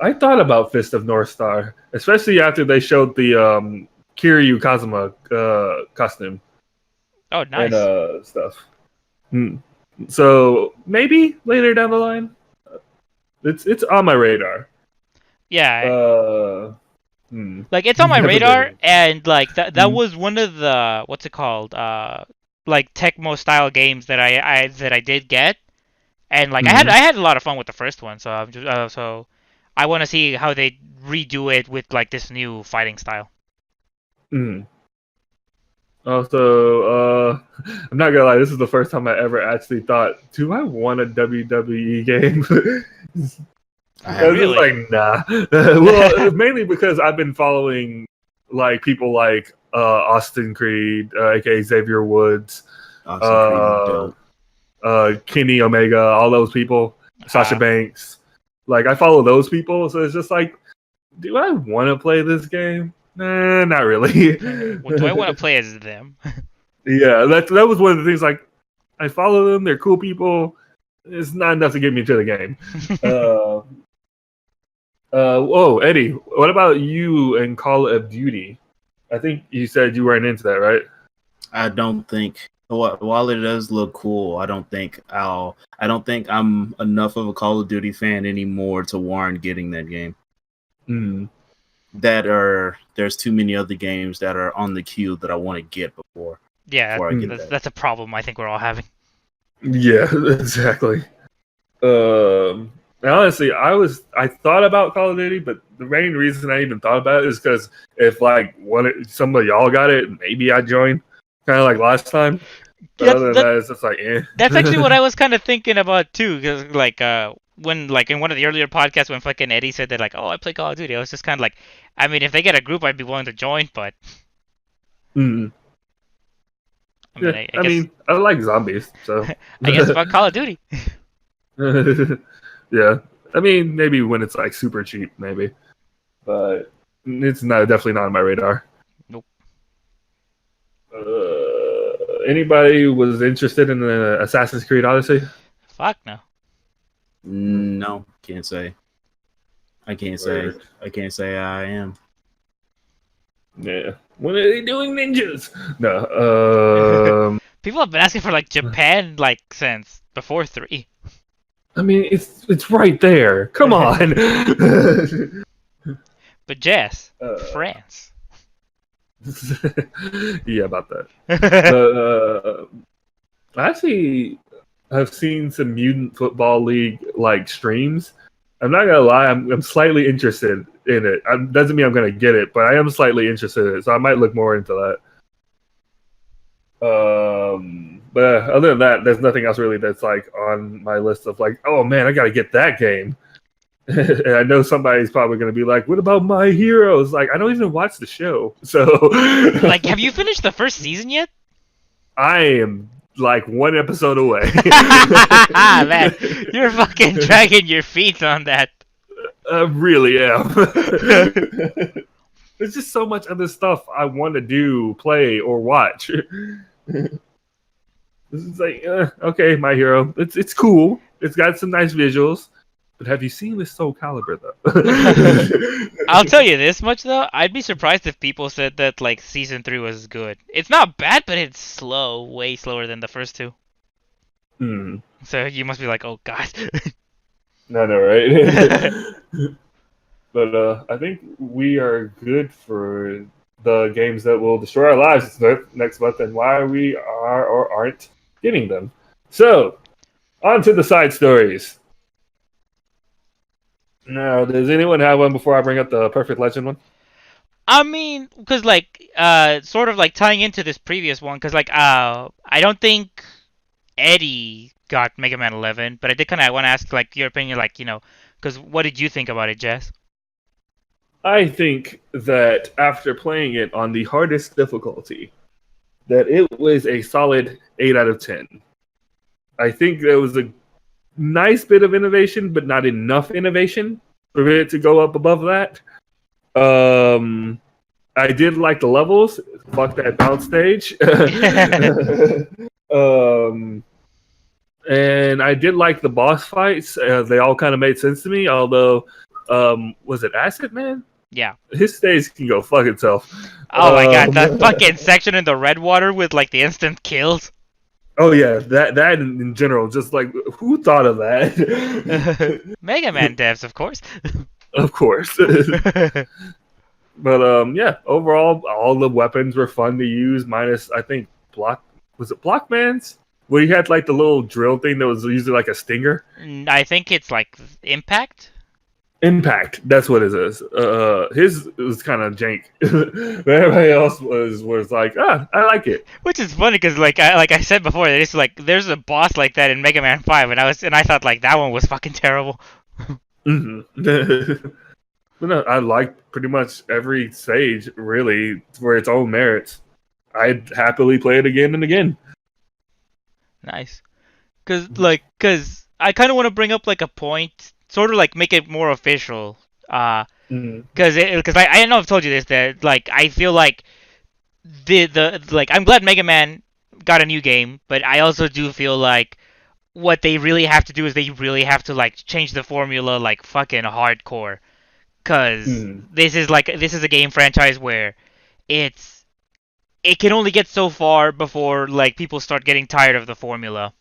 I thought about Fist of North Star, especially after they showed the Kiryu Kazuma costume Oh, nice. and stuff. So maybe later down the line, it's on my radar. Yeah. Like it's on my radar, and like that was one of the what's it called? Like Tecmo style games that I did get, and like I had a lot of fun with the first one. So I'm just so I want to see how they redo it with like this new fighting style. Also, I'm not gonna lie, this is the first time I ever actually thought, do I want a WWE game? I was just like, nah. Well, mainly because I've been following like people like Austin Creed, aka Xavier Woods, Kenny Omega, all those people, Sasha Banks. Like I follow those people, so it's just like, do I want to play this game? Nah, not really. What do I want to play as them? Yeah, that was one of the things. Like, I follow them; they're cool people. It's not enough to get me to the game. Whoa, Eddie, what about you and Call of Duty? I think you said you weren't into that, right? I don't think. While it does look cool, I don't think I'm enough of a Call of Duty fan anymore to warrant getting that game. There's too many other games that are on the queue that I want to get before. Yeah, before I get that's a problem I think we're all having. Yeah, exactly. Honestly, I thought about Call of Duty, but the main reason I even thought about it is because if like some of y'all got it, maybe I join, kind of like last time. But other than that, it's just like, eh. That's actually what I was kind of thinking about too, because like when like in one of the earlier podcasts when fucking Eddie said that like, oh, I play Call of Duty, I was just kind of like, I mean, if they get a group, I'd be willing to join, but. I mean, I like zombies, so. I guess about Call of Duty. Yeah, I mean, maybe when it's like super cheap, maybe, but it's definitely not on my radar. Nope. Anybody was interested in the Assassin's Creed Odyssey? Fuck no. No, can't say. I can't say. Word. I can't say I am. Yeah. When are they doing ninjas? No. People have been asking for like Japan like since before 3. I mean, it's right there. Come on. But Jess, Uh, France. Yeah, about that. I actually have seen some Mutant Football League like streams. I'm not gonna lie, I'm slightly interested in it. Doesn't mean I'm gonna get it, but I am slightly interested in it, so I might look more into that. But other than that, there's nothing else really that's like on my list of like, oh man, I gotta get that game. And I know somebody's probably gonna be like, what about My Heroes? Like, I don't even watch the show, so Like, have you finished the first season yet? I am like one episode away. Man, you're fucking dragging your feet on that. I really am. There's just so much other stuff I want to do, play, or watch. This is like, okay, My Hero. It's cool. It's got some nice visuals. But have you seen this Soul Calibur though? I'll tell you this much though, I'd be surprised if people said that like season 3 was good. It's not bad, but it's slow, way slower than the first 2. Hmm. So you must be like, oh god. No, right? But I think we are good for the games that will destroy our lives next month and why we are or aren't getting them. So, on to the side stories. Now, does anyone have one before I bring up the Perfect Legend one? I mean, because like, sort of like tying into this previous one, because like, I don't think Eddie got Mega Man 11, but I did kind of want to ask like your opinion, like because what did you think about it, Jess? I think that after playing it on the hardest difficulty, that it was a solid 8 out of 10. I think there was a nice bit of innovation, but not enough innovation for it to go up above that. I did like the levels. Fuck that bounce stage. And I did like the boss fights. They all kind of made sense to me. Although, was it Acid Man? Yeah. His stage can go fuck itself. Oh my god, that fucking section in the red water with like the instant kills. Oh yeah, that in general, just like who thought of that? Mega Man devs, of course. Of course. But yeah, overall, all the weapons were fun to use. Minus, I think Blockman's, where you had like the little drill thing that was usually like a stinger. I think it's like Impact. Impact, that's what it is. His was kind of jank. But everybody else was like, I like it. Which is funny because like I said before, it's like there's a boss like that in Mega Man 5, and I thought like that one was fucking terrible. Mm-hmm. But no, I like pretty much every stage really for its own merits. I'd happily play it again and again. Nice, cause I kind of want to bring up like a point, sort of like make it more official. Cause I know I've told you this, that like I feel like the like I'm glad Mega Man got a new game, but I also do feel like what they really have to do is they really have to like change the formula like fucking hardcore. Cause this is a game franchise where it can only get so far before like people start getting tired of the formula.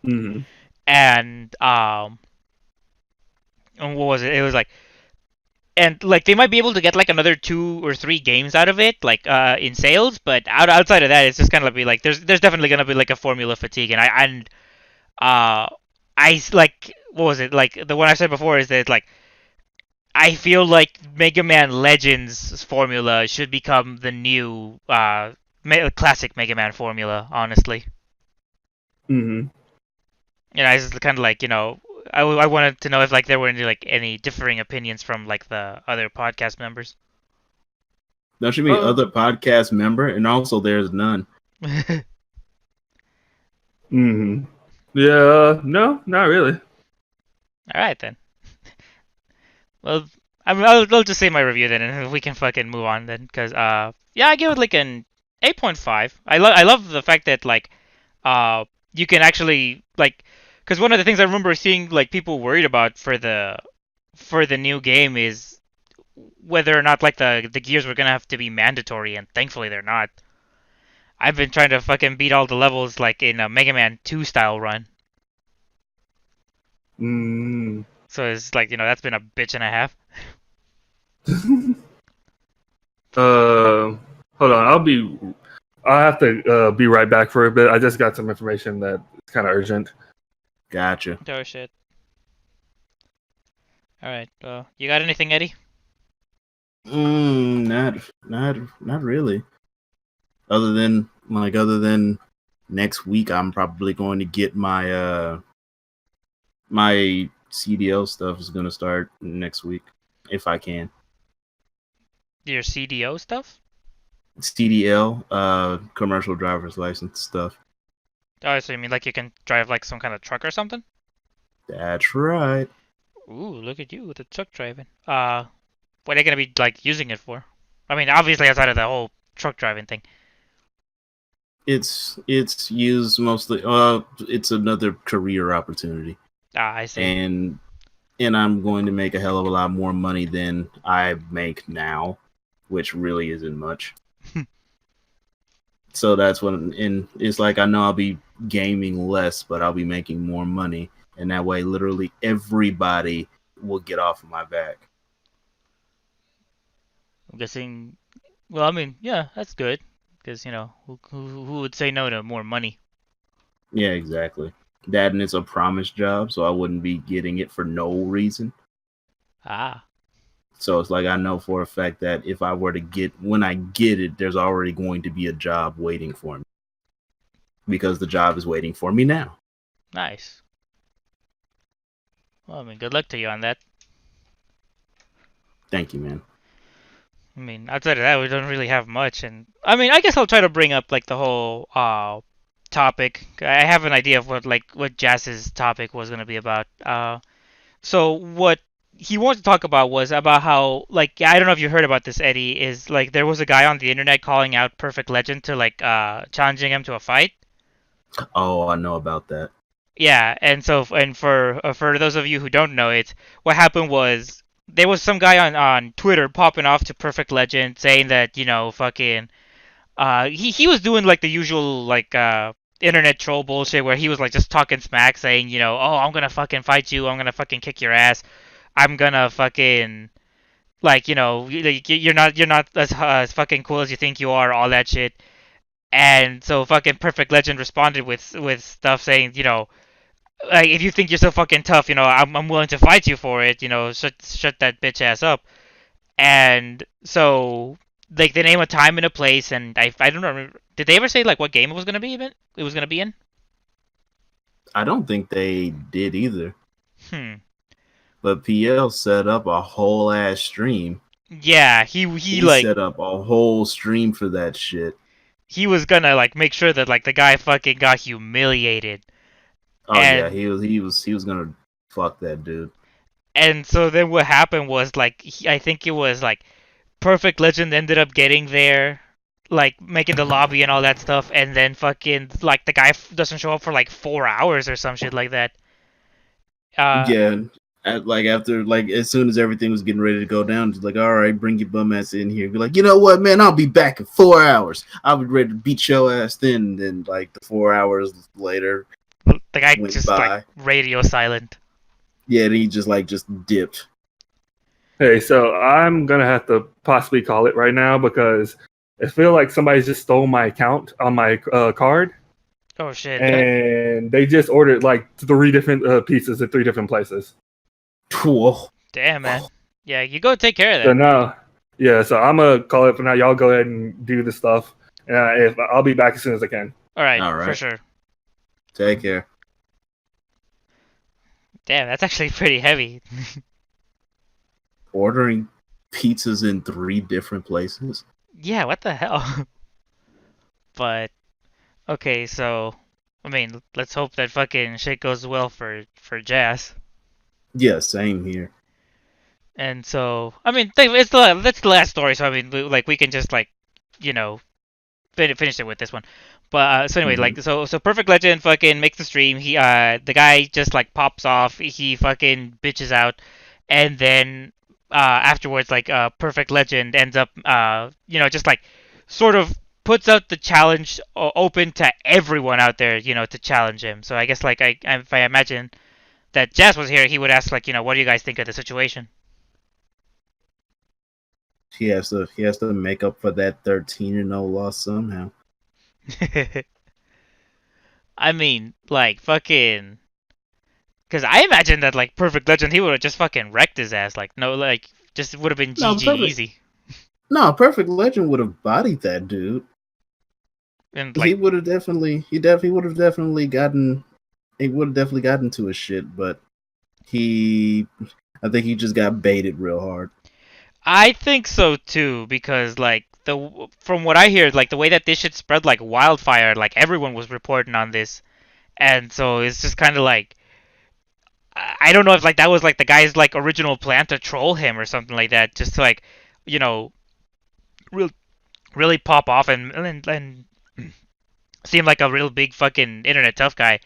And what was it? It was like, and like they might be able to get like another 2 or 3 games out of it, like in sales, but outside of that, it's just kind of be like there's definitely gonna be like a formula fatigue, and I like what was it like the one I said before is that like I feel like Mega Man Legends formula should become the new classic Mega Man formula, honestly. Mm-hmm. And I just kind of like I wanted to know if like there were any differing opinions from like the other podcast members. There should be other podcast member, and also there's none. Mm-hmm. Yeah, no, not really. All right then. Well, I'll just say my review then, and we can fucking move on then, because yeah, I give it like an 8.5. I love the fact that like you can actually like because one of the things I remember seeing like people worried about for the new game is whether or not like the gears were gonna have to be mandatory, and thankfully they're not. I've been trying to fucking beat all the levels like in a Mega Man 2 style run. Mm. So it's like, that's been a bitch and a half. Hold on. I'll have to be right back for a bit. I just got some information that's kind of urgent. Gotcha. Oh shit. Alright, you got anything, Eddie? Not really. Other than next week, I'm probably going to get my my CDL stuff is going to start next week if I can. Your CDO stuff? CDL, commercial driver's license stuff. Oh, so you mean like you can drive like some kind of truck or something? That's right. Ooh, look at you with the truck driving. What are they gonna be like using it for? I mean, obviously outside of the whole truck driving thing. It's used mostly. It's another career opportunity, Ah, I see. and I'm going to make a hell of a lot more money than I make now, which really isn't much. So that's what, and it's like I know I'll be gaming less, but I'll be making more money, and that way, literally everybody will get off of my back. I'm guessing. Well, I mean, yeah, that's good. Because who would say no to more money? Yeah, exactly. That, and it's a promise job, so I wouldn't be getting it for no reason. Ah. So it's like I know for a fact that if I were to when I get it, there's already going to be a job waiting for me. Because the job is waiting for me now. Nice. Well, I mean, good luck to you on that. Thank you, man. I mean, outside of that, we don't really have much, and I mean, I guess I'll try to bring up like the whole topic. I have an idea of what Jazz's topic was gonna be about. So what he wanted to talk about was about how like I don't know if you heard about this, Eddie. Is like there was a guy on the internet calling out Perfect Legend to like challenging him to a fight. Oh, I know about that. Yeah, and so and for those of you who don't know it, what happened was there was some guy on Twitter popping off to Perfect Legend saying that fucking he was doing like the usual like internet troll bullshit where he was like just talking smack saying oh, I'm gonna fucking fight you, I'm gonna fucking kick your ass, I'm gonna fucking like you're not as fucking cool as you think you are, all that shit. And so fucking Perfect Legend responded with stuff saying like if you think you're so fucking tough, I'm willing to fight you for it. Shut that bitch ass up. And so like they name a time and a place, and I don't know. Did they ever say like what game it was gonna be in? It was gonna be in. I don't think they did either. Hmm. But PL set up a whole ass stream. Yeah, he like set up a whole stream for that shit. he was gonna like make sure that like the guy fucking got humiliated. Oh yeah, And he was gonna fuck that dude. and so then what happened was like I think it was like Perfect Legend ended up getting there, like making the lobby and all that stuff, and then fucking like the guy doesn't show up for like 4 hours or some shit like that. Yeah, after as soon as everything was getting ready to go down, just like, all right, bring your bum ass in here. Be like, you know what, man, I'll be back in 4 hours. I'll be ready to beat your ass then. And then like the 4 hours later, the guy went just by. like radio silent. Yeah, and he just dipped. Hey, so I'm gonna have to possibly call it right now because I feel like somebody just stole my account on my card, Oh shit! and they just ordered like 3 different pizzas at 3 different places. Whoa. Damn, man. Yeah, you go take care of that. So now, yeah, so I'm gonna call it for now. Y'all go ahead and do the stuff, and if I'll be back as soon as I can. All right, All right. for sure. Take care. Damn, that's actually pretty heavy. Ordering pizzas in 3 different places. Yeah, what the hell? But okay, so I mean, let's hope that fucking shit goes well for Jazz. Yeah, same here. And so, I mean, that's the last story. So I mean, like we can just like, you know, finished it with this one. But so anyway, Mhm. like so Perfect Legend fucking makes the stream. He the guy just like pops off. He fucking bitches out, and then afterwards like Perfect Legend ends up just like sort of puts out the challenge open to everyone out there, to challenge him. So I guess like if I imagine that Jazz was here, he would ask like, what do you guys think of the situation? He has to make up for that 13-0 loss somehow. I mean, like fucking. Because I imagine that like Perfect Legend, he would have just fucking wrecked his ass. Like no, like just would have been No, GG perfect. easy. No, Perfect Legend would have bodied that dude. And He like would have definitely. He would have definitely gotten. He would have definitely gotten to his shit, but he. I think he just got baited real hard. I think so too, because like from what I hear, like the way that this shit spread like wildfire, like everyone was reporting on this, and so it's just kind of like I don't know if like that was like the guy's like original plan to troll him or something like that, just to like you know real, really pop off and seem like a real big fucking internet tough guy,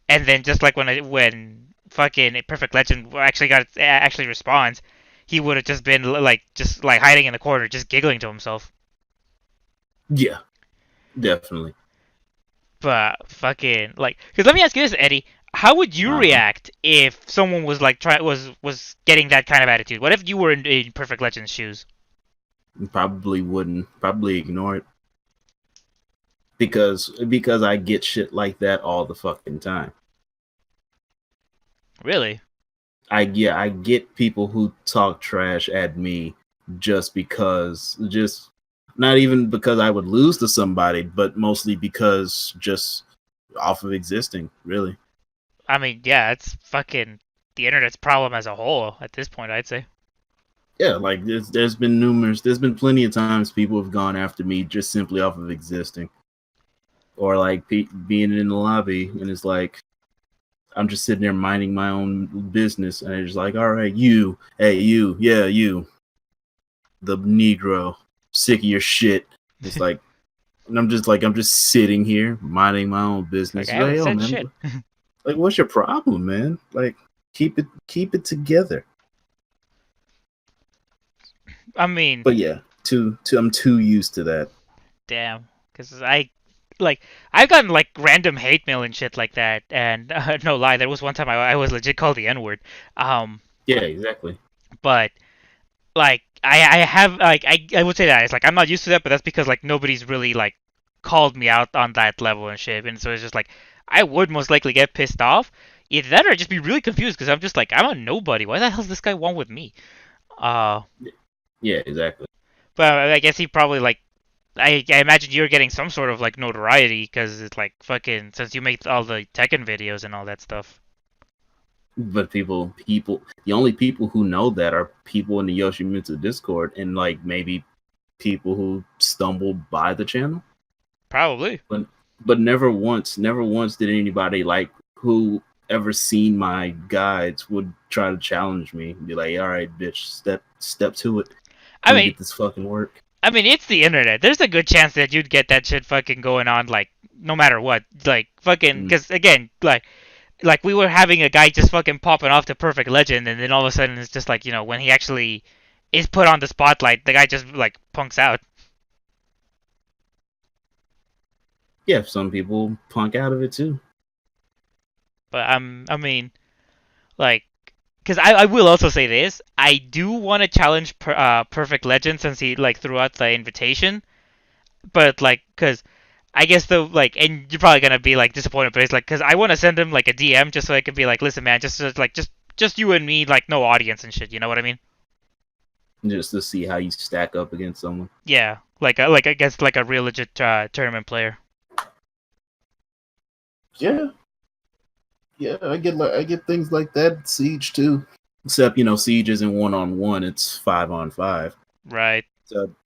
and then just like when fucking Perfect Legend actually responds, he would have just been like just like hiding in the corner, just giggling to himself. Yeah, definitely. But fucking like, because let me ask you this, Eddie. How would you Uh-huh. react if someone was like was getting that kind of attitude? What if you were in Perfect Legend's shoes? Probably wouldn't. Probably ignore it because I get shit like that all the fucking time. Really? I get people who talk trash at me just not even because I would lose to somebody, but mostly because just off of existing, really. I mean, yeah, it's fucking the internet's problem as a whole at this point, I'd say. Yeah, like there's been plenty of times people have gone after me just simply off of existing, or like being in the lobby and it's like I'm just sitting there minding my own business and it's like, all right, you, hey, you, yeah, you, the Negro, sick of your shit. It's like, and I'm just sitting here minding my own It's like business. I It's like, haven't yo, said man, shit. like, what's your problem, man? Like, keep it together. I mean, But yeah, I'm too used to that. damn, because like I've gotten like random hate mail and shit like that, and no lie, there was one time I was legit called the N word. Yeah, exactly. But like I have like I would say that it's like I'm not used to that, but that's because like nobody's really like called me out on that level and shit, and so it's just like I would most likely get pissed off. Either that or just be really confused because I'm just like I'm a nobody. Why the hell's this guy want with me? Uh, Yeah, exactly. but I guess he probably like I imagine you're getting some sort of like notoriety because it's like fucking since you make all the Tekken videos and all that stuff. But the only people who know that are people in the Yoshimitsu Discord and like maybe people who stumbled by the channel. Probably. But never once did anybody like who ever seen my guides would try to challenge me and be like, all right, bitch, step to it. I Come mean, get this fucking work. it's the internet. There's a good chance that you'd get that shit fucking going on, like no matter what. Like fucking, Mm. because again, like we were having a guy just fucking popping off to Perfect Legend, and then all of a sudden it's just like when he actually is put on the spotlight, the guy just like punks out. Yeah, some people punk out of it too. But I mean, like, because I will also say this, I do want to challenge Perfect Legend since he like threw out the invitation, but like, because I guess the like, and you're probably gonna be like disappointed, but it's like, because I want to send him like a DM just so I could be like, listen, man, just you and me, like no audience and shit. You know what I mean? Just to see how you stack up against someone. Yeah, like against like a real legit tournament player. Yeah, yeah, I get things like that. Siege too, except Siege isn't 1-on-1; it's 5-on-5. Right.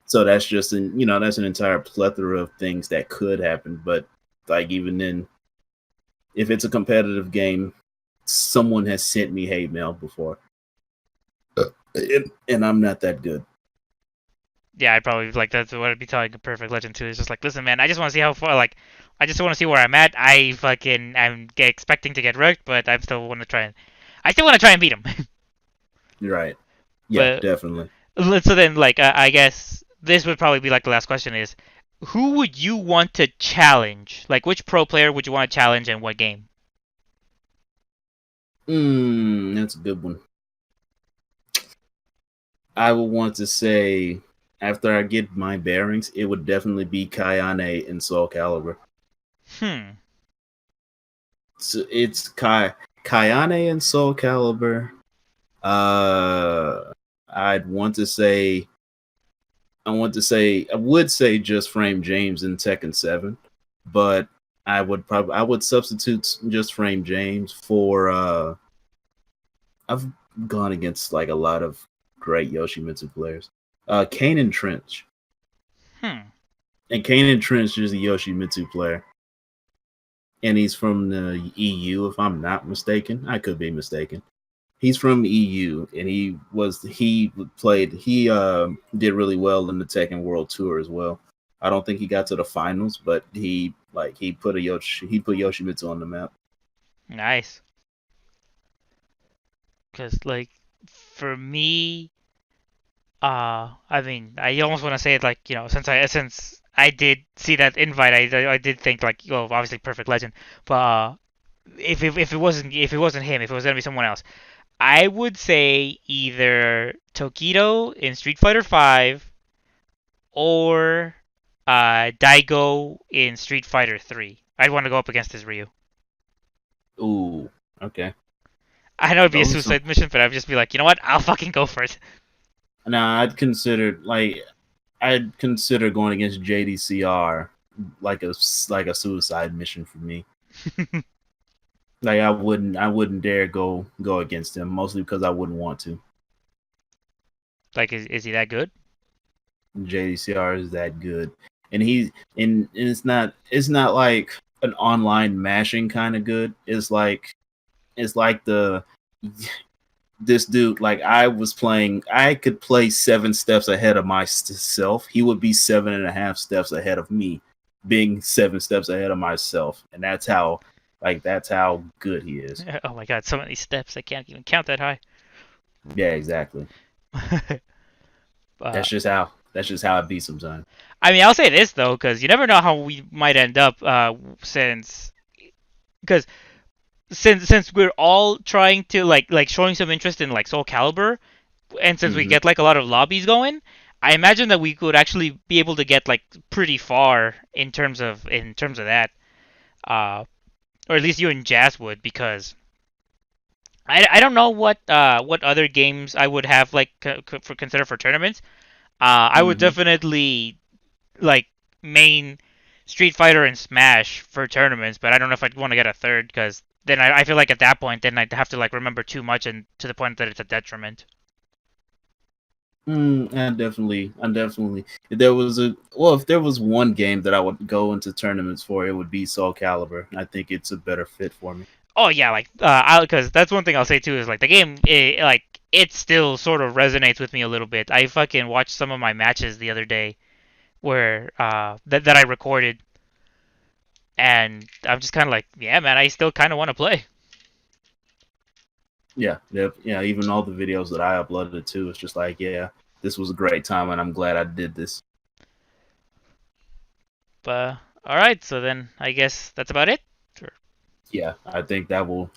So that's just that's an entire plethora of things that could happen. But like even then, if it's a competitive game, someone has sent me hate mail before, and I'm not that good. Yeah, I'd probably like that's what I'd be telling a Perfect Legend too. It's just like, listen, man, I just want to see how far. Like, I just want to see where I'm at. I'm expecting to get wrecked, but I still want to try and I still want to try and beat him. Right. Yeah, But definitely. so then, like, I guess this would probably be like the last question is, who would you want to challenge? Like, which pro player would you want to challenge and what game? That's a good one. I would want to say after I get my bearings, it would definitely be Kayane and Soul Calibur. Hmm. So it's Kayane and Soul Calibur. I'd want to say I would say just Frame James in Tekken 7, but I would substitute just Frame James for I've gone against like a lot of great Yoshimitsu players. Kane and Trench. Hmm. And Kane and Trench is a Yoshimitsu player. And he's from the EU, if I'm not mistaken. I could be mistaken. He's from EU, and he did really well in the Tekken World Tour as well. I don't think he got to the finals, but he put Yoshimitsu on the map. Nice. Cause like for me, I mean, I almost want to say it like since I did see that invite, I did think like, well, obviously Perfect Legend, but if it wasn't him, if it was gonna be someone else, I would say either Tokido in Street Fighter Five or Daigo in Street Fighter 3. I'd want to go up against his Ryu. Ooh, okay. I know it'd be a Those are some. suicide mission, but I'd just be like, you know what? I'll fucking go for it. Now I'd consider going against JDCR like a suicide mission for me. Like I wouldn't dare go against him, mostly because I wouldn't want to. Like, is he that good? JDCR is that good, and it's not like an online mashing kind of good. It's like the this dude, like I could play 7 steps ahead of myself. He would be 7.5 steps ahead of me, being 7 steps ahead of myself, and that's how good he is. Oh my god, so many steps. I can't even count that high. Yeah, exactly. uh, That's just how it be sometimes. I mean, I'll say this though, because you never know how we might end up. Because since we're all trying to like showing some interest in like Soul Calibur, and since we Hmm. get like a lot of lobbies going, I imagine that we could actually be able to get like pretty far in terms of that. Uh, or at least you and Jazz would, because I don't know what other games I would have like for consider for tournaments. I would Hmm. definitely like main Street Fighter and Smash for tournaments, but I don't know if I'd want to get a third because then I feel like at that point then I'd have to like remember too much and to the point that it's a detriment. I definitely. If there was one game that I would go into tournaments for, it would be Soul Calibur. I think it's a better fit for me. Oh yeah, like because that's one thing I'll say too is like the game like it still sort of resonates with me a little bit. I fucking watched some of my matches the other day where that I recorded, and I'm just kind of like, yeah, man, I still kind of want to play. Yeah. Even all the videos that I uploaded too, it's just like, yeah, this was a great time, and I'm glad I did this. But all right, so then I guess that's about it. Sure. Yeah, I think that will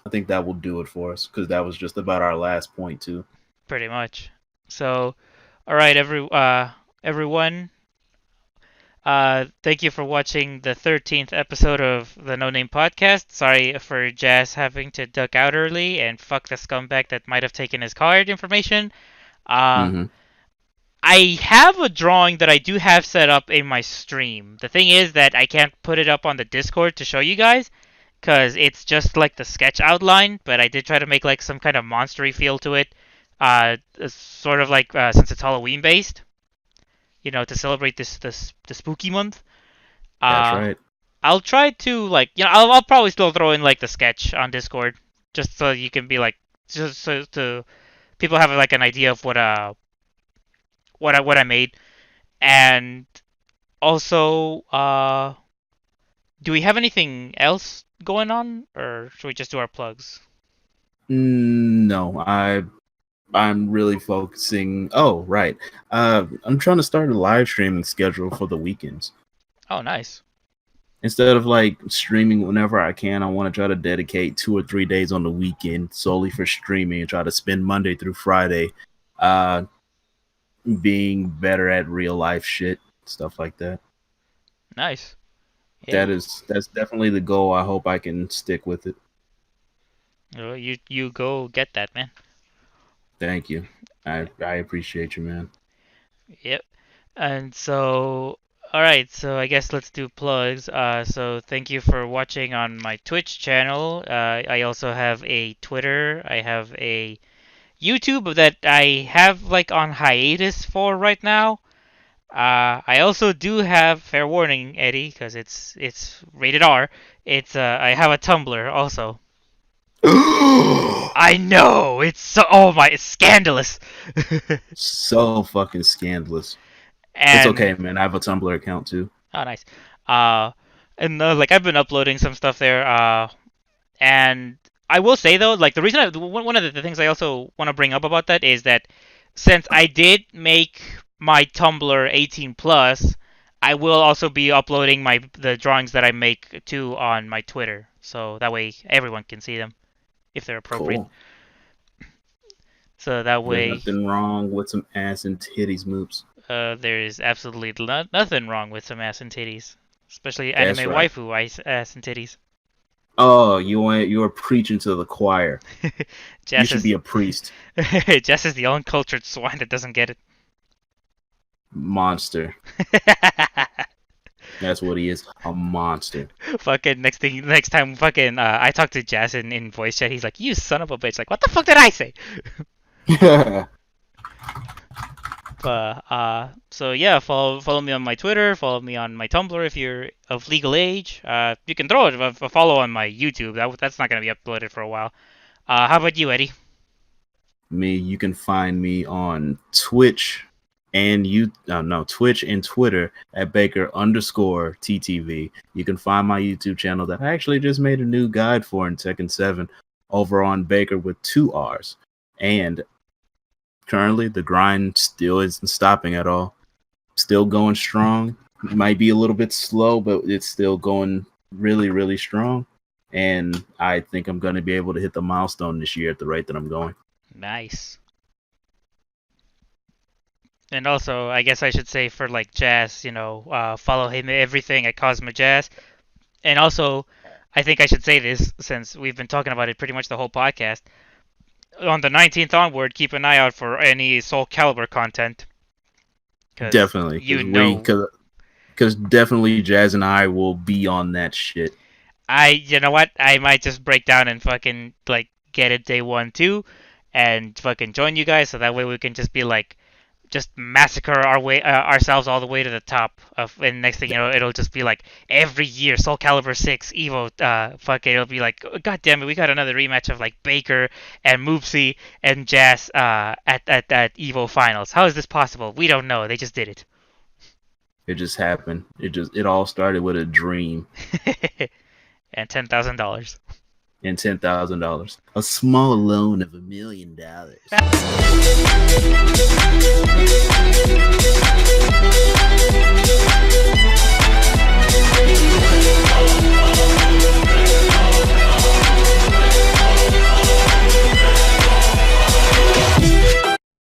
do it for us because that was just about our last point too. Pretty much. So, all right, everyone. Thank you for watching the 13th episode of the No Name Podcast. Sorry for Jazz having to duck out early and fuck the scumbag that might have taken his card information. Uh, Hmm. I have a drawing that I do have set up in my stream. The thing is that I can't put it up on the Discord to show you guys because it's just like the sketch outline, but I did try to make like some kind of monstery feel to it. Sort of like since it's Halloween based, to celebrate the spooky month. That's Uh, right. I'll try to like I'll probably still throw in like the sketch on Discord just so you can be like just so to people have like an idea of what I made. And also, do we have anything else going on, or should we just do our plugs? No, I'm really focusing. Oh, right. I'm trying to start a live streaming schedule for the weekends. Oh, nice. Instead of like streaming whenever I can, I want to try to dedicate 2 or 3 days on the weekend solely for streaming and try to spend Monday through Friday uh, being better at real life shit, stuff like that. Nice. Yeah. That's definitely the goal. I hope I can stick with it. You go get that, man. Thank you. I appreciate you, man. Yep. And so, all right. So I guess let's do plugs. So thank you for watching on my Twitch channel. I also have a Twitter. I have a YouTube that I have like on hiatus for right now. I also do have, fair warning, Eddie, because it's rated R. It's I have a Tumblr also. I know it's so, oh my, it's scandalous. So fucking scandalous. It's And okay, man. I have a Tumblr account too. oh, nice. Uh, and like I've been uploading some stuff there. And I will say though, like the reason one of the things I also want to bring up about that is that since I did make my Tumblr 18 plus, I will also be uploading the drawings that I make too on my Twitter, so that way everyone can see them if they're appropriate. Cool. So that There's way, nothing wrong with some ass and titties moops. there is absolutely nothing wrong with some ass and titties, especially That's anime right. waifu ass and titties. Oh, you're preaching to the choir. You Jess should is be a priest. Jess is the uncultured swine that doesn't get it. Monster. That's what he is. A monster. Fucking next time, fucking I talked to Jess in voice chat. He's like, "You son of a bitch!" Like, what the fuck did I say? But so yeah, follow me on my Twitter, follow me on my Tumblr if you're of legal age. You can throw a follow on my YouTube. That's not gonna be uploaded for a while. How about you, Eddie? You can find me on Twitch and Twitch and Twitter at Baker_TTV. You can find my YouTube channel that I actually just made a new guide for in Tekken 7 over on Baker with 2 R's. And currently the grind still isn't stopping at all. Still going strong. It might be a little bit slow, but it's still going really, really strong. And I think I'm going to be able to hit the milestone this year at the rate that I'm going. Nice. And also, I guess I should say for like Jazz, follow him everything at Cosmo Jazz. And also, I think I should say this since we've been talking about it pretty much the whole podcast. On the 19th onward, keep an eye out for any Soul Calibur content. Definitely, because definitely Jazz and I will be on that shit. You know what? I might just break down and fucking like get it day one too, and fucking join you guys, so that way we can just be like, just massacre ourselves all the way to the top of, and next thing you know, it'll just be like every year Soul Calibur 6 Evo, it'll be like, god damn it, we got another rematch of like Baker and Moopsy and Jazz at Evo finals. How is this possible? We don't know. They just did it. It just happened. It all started with a dream. And $10,000. And $10,000. A small loan of $1 million.